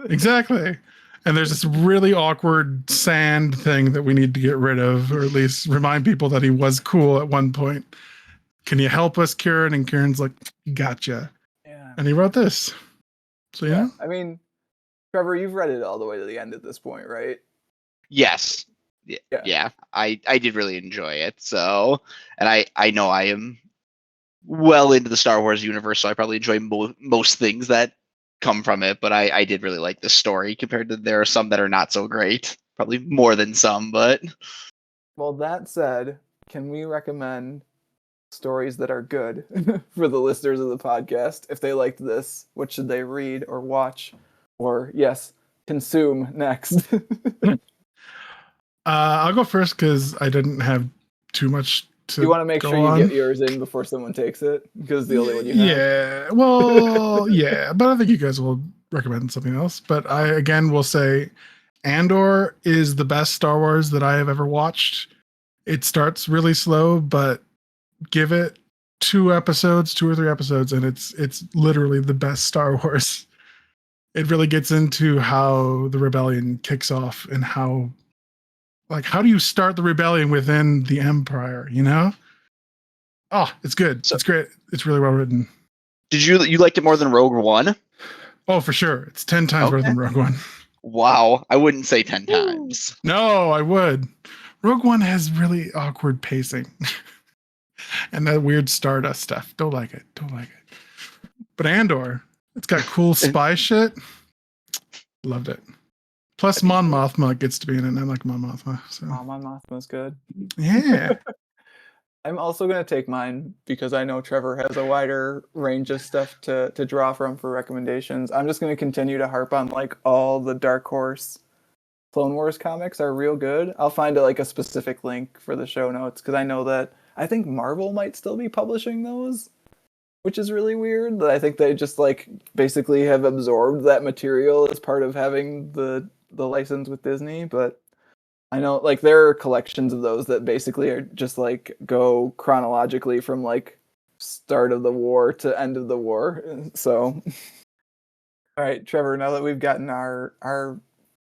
Exactly. And there's this really awkward sand thing that we need to get rid of, or at least remind people that he was cool at one point. Can you help us, Kieron? And Kieron's like, "Gotcha." Yeah. And he wrote this. So yeah. I mean, Trevor, you've read it all the way to the end at this point, right? Yes. Yeah. I did really enjoy it. So, and I know I am well into the Star Wars universe, so I probably enjoy most things that come from it, but I did really like the story compared to there are some that are not so great, probably more than some, but well, that said, can we recommend stories that are good for the listeners of the podcast? If they liked this, what should they read or watch or consume next? I'll go first because I didn't have too much to you want to make sure you on. get yours in before someone takes it because the only one you have. Yeah, well, yeah, but I think you guys will recommend something else. But I again will say, Andor is the best Star Wars that I have ever watched. It starts really slow, but give it 2 or 3 episodes, and it's literally the best Star Wars. It really gets into how the rebellion kicks off and how do you start the rebellion within the Empire, you know? Oh, it's good. It's great. It's really well written. Did you liked it more than Rogue One? Oh, for sure. It's 10 times better than Rogue One. Wow. I wouldn't say 10 times. No, I would. Rogue One has really awkward pacing. And that weird Stardust stuff. Don't like it. But Andor, it's got cool spy shit. Loved it. Plus, Mon Mothma gets to be in it, and I like Mon Mothma. So. Oh, Mon Mothma's good. Yeah. I'm also going to take mine because I know Trevor has a wider range of stuff to draw from for recommendations. I'm just going to continue to harp on all the Dark Horse Clone Wars comics are real good. I'll find a specific link for the show notes because I know that I think Marvel might still be publishing those, which is really weird. I think they just basically have absorbed that material as part of having the license with Disney, but I know there are collections of those that basically are just go chronologically from start of the war to end of the war. So all right, Trevor, now that we've gotten our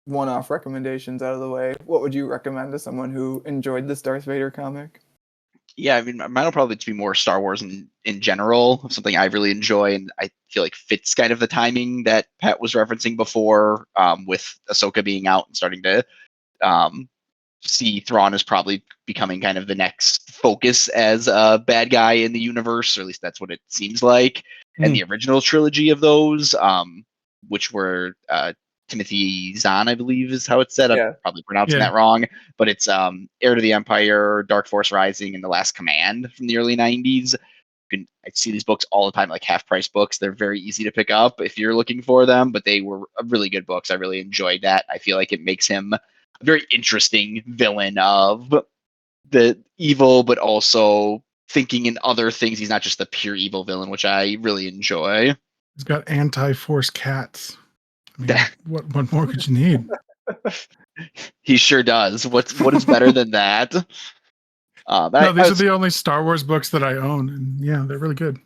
one-off recommendations out of the way, what would you recommend to someone who enjoyed this Darth Vader comic? Yeah, I mean, mine will probably be more Star Wars in general, something I really enjoy, and I feel like fits kind of the timing that Pat was referencing before, with Ahsoka being out and starting to see Thrawn as probably becoming kind of the next focus as a bad guy in the universe, or at least that's what it seems like. And the original trilogy of those, which were Timothy Zahn, I believe is how it's said. I'm probably pronouncing that wrong, but it's Heir to the Empire, Dark Force Rising, and The Last Command from the early 90s. I see these books all the time, half-price books. They're very easy to pick up if you're looking for them, but they were really good books. I really enjoyed that. I feel like it makes him a very interesting villain of the evil, but also thinking in other things. He's not just the pure evil villain, which I really enjoy. He's got anti-force cats. I mean, what more could you need? He sure does. What is better than that? These are the only Star Wars books that I own, and yeah, they're really good.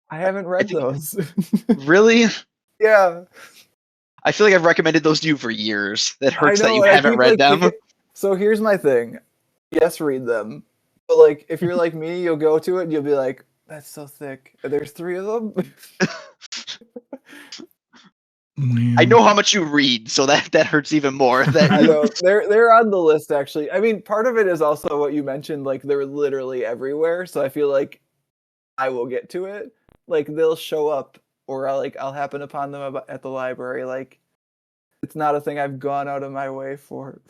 I haven't read those. Really? Yeah. I feel like I've recommended those to you for years. That hurts that you haven't read them. So here's my thing. Yes, read them. But if you're like me, you'll go to it and you'll be like, that's so thick. There's 3 of them? I know how much you read, so that hurts even more. I know. They're on the list, actually. I mean, part of it is also what you mentioned, they're literally everywhere. So I feel like I will get to it. Like they'll show up, or I'll happen upon them at the library. Like it's not a thing I've gone out of my way for,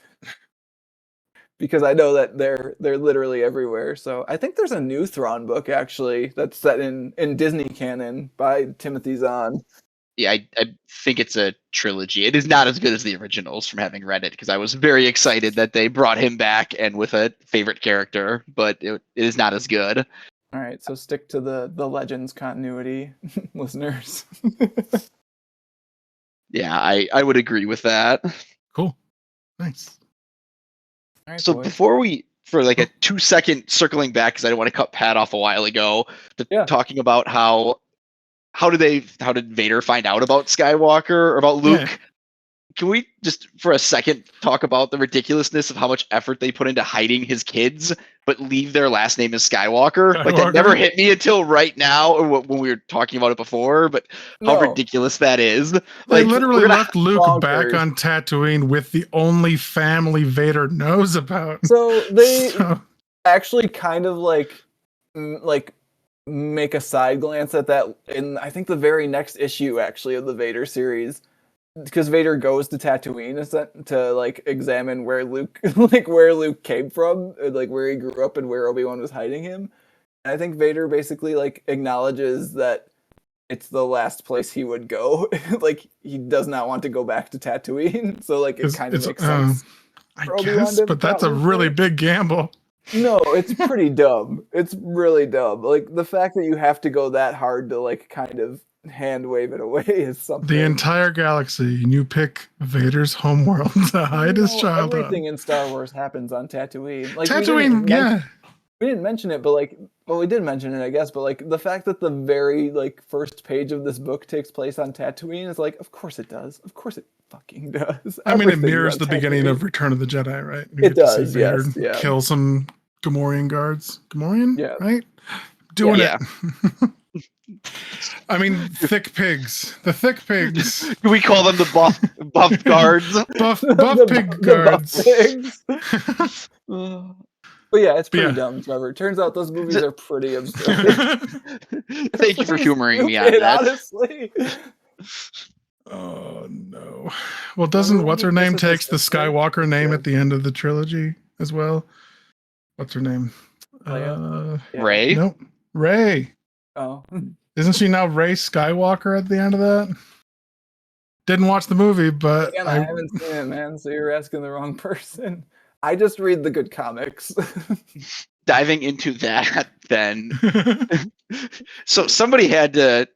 because I know that they're literally everywhere. So I think there's a new Thrawn book actually that's set in Disney canon by Timothy Zahn. Yeah, I think it's a trilogy. It is not as good as the originals from having read it, because I was very excited that they brought him back and with a favorite character, but it is not as good. All right, so stick to the Legends continuity, listeners. Yeah, I would agree with that. Cool. Nice. All right, So boys. before we, for like a 2-second circling back, because I didn't want to cut Pat off a while ago, talking about how did Vader find out about Skywalker or about Luke? Yeah. Can we just for a second talk about the ridiculousness of how much effort they put into hiding his kids, but leave their last name as Skywalker? Like that never hit me until right now, or when we were talking about it before. But how ridiculous that is! They like literally left Luke bonkers. back on Tatooine with the only family Vader knows about. So they actually kind of like make a side glance at that in I think the very next issue actually of the Vader series, because Vader goes to Tatooine to like examine where Luke where Luke came from, like where he grew up and where Obi-Wan was hiding him. And I think Vader basically like acknowledges that it's the last place he would go. Like he does not want to go back to Tatooine. So like it kind of makes sense. I guess, but that's a really big gamble. No, it's pretty dumb. It's really dumb. Like the fact that you have to go that hard to like kind of hand wave it away is something. The entire galaxy, and you pick Vader's homeworld to hide his child. Everything in Star Wars happens on Tatooine. Like Tatooine, we didn't mention it, but like, well, we did mention it, I guess. But like the fact that the very like first page of this book takes place on Tatooine is like, of course it does. Of course it fucking does. I mean, it mirrors the beginning of Return of the Jedi, right? It does. Yes. Yeah. Kill some Gamorrean guards. Gamorrean? Yeah. Right? Doing it. I mean, thick pigs. The thick pigs. Can we call them the buff guards? buff pig guards. Buff pigs. But yeah, it's pretty dumb, Trevor. Turns out those movies are pretty absurd. Thank you for humoring me on that. Honestly. Oh no. Well, doesn't what's her name takes the Skywalker name at the end of the trilogy as well? What's her name? Rey? Nope. Rey. Oh. Isn't she now Rey Skywalker at the end of that? Didn't watch the movie, but again, I haven't seen it, man. So you're asking the wrong person. I just read the good comics. Diving into that, then. So somebody had to,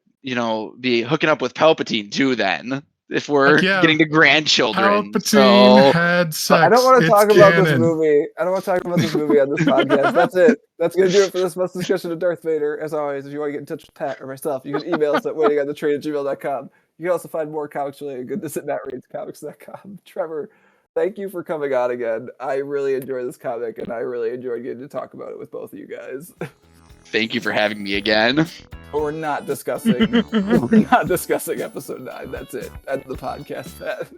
be hooking up with Palpatine too. Then, if we're getting the grandchildren, Palpatine had sex. I don't want to talk about this movie. I don't want to talk about this movie on this podcast. That's it. That's going to do it for this month's discussion of Darth Vader. As always, if you want to get in touch with Pat or myself, you can email us at waitingonthetrain@gmail.com. You can also find more comics-related goodness at mattreadscomics.com. Trevor, thank you for coming on again. I really enjoy this comic, and I really enjoyed getting to talk about it with both of you guys. Thank you for having me again. But we're not discussing episode 9. That's it. That's the podcast, Pat.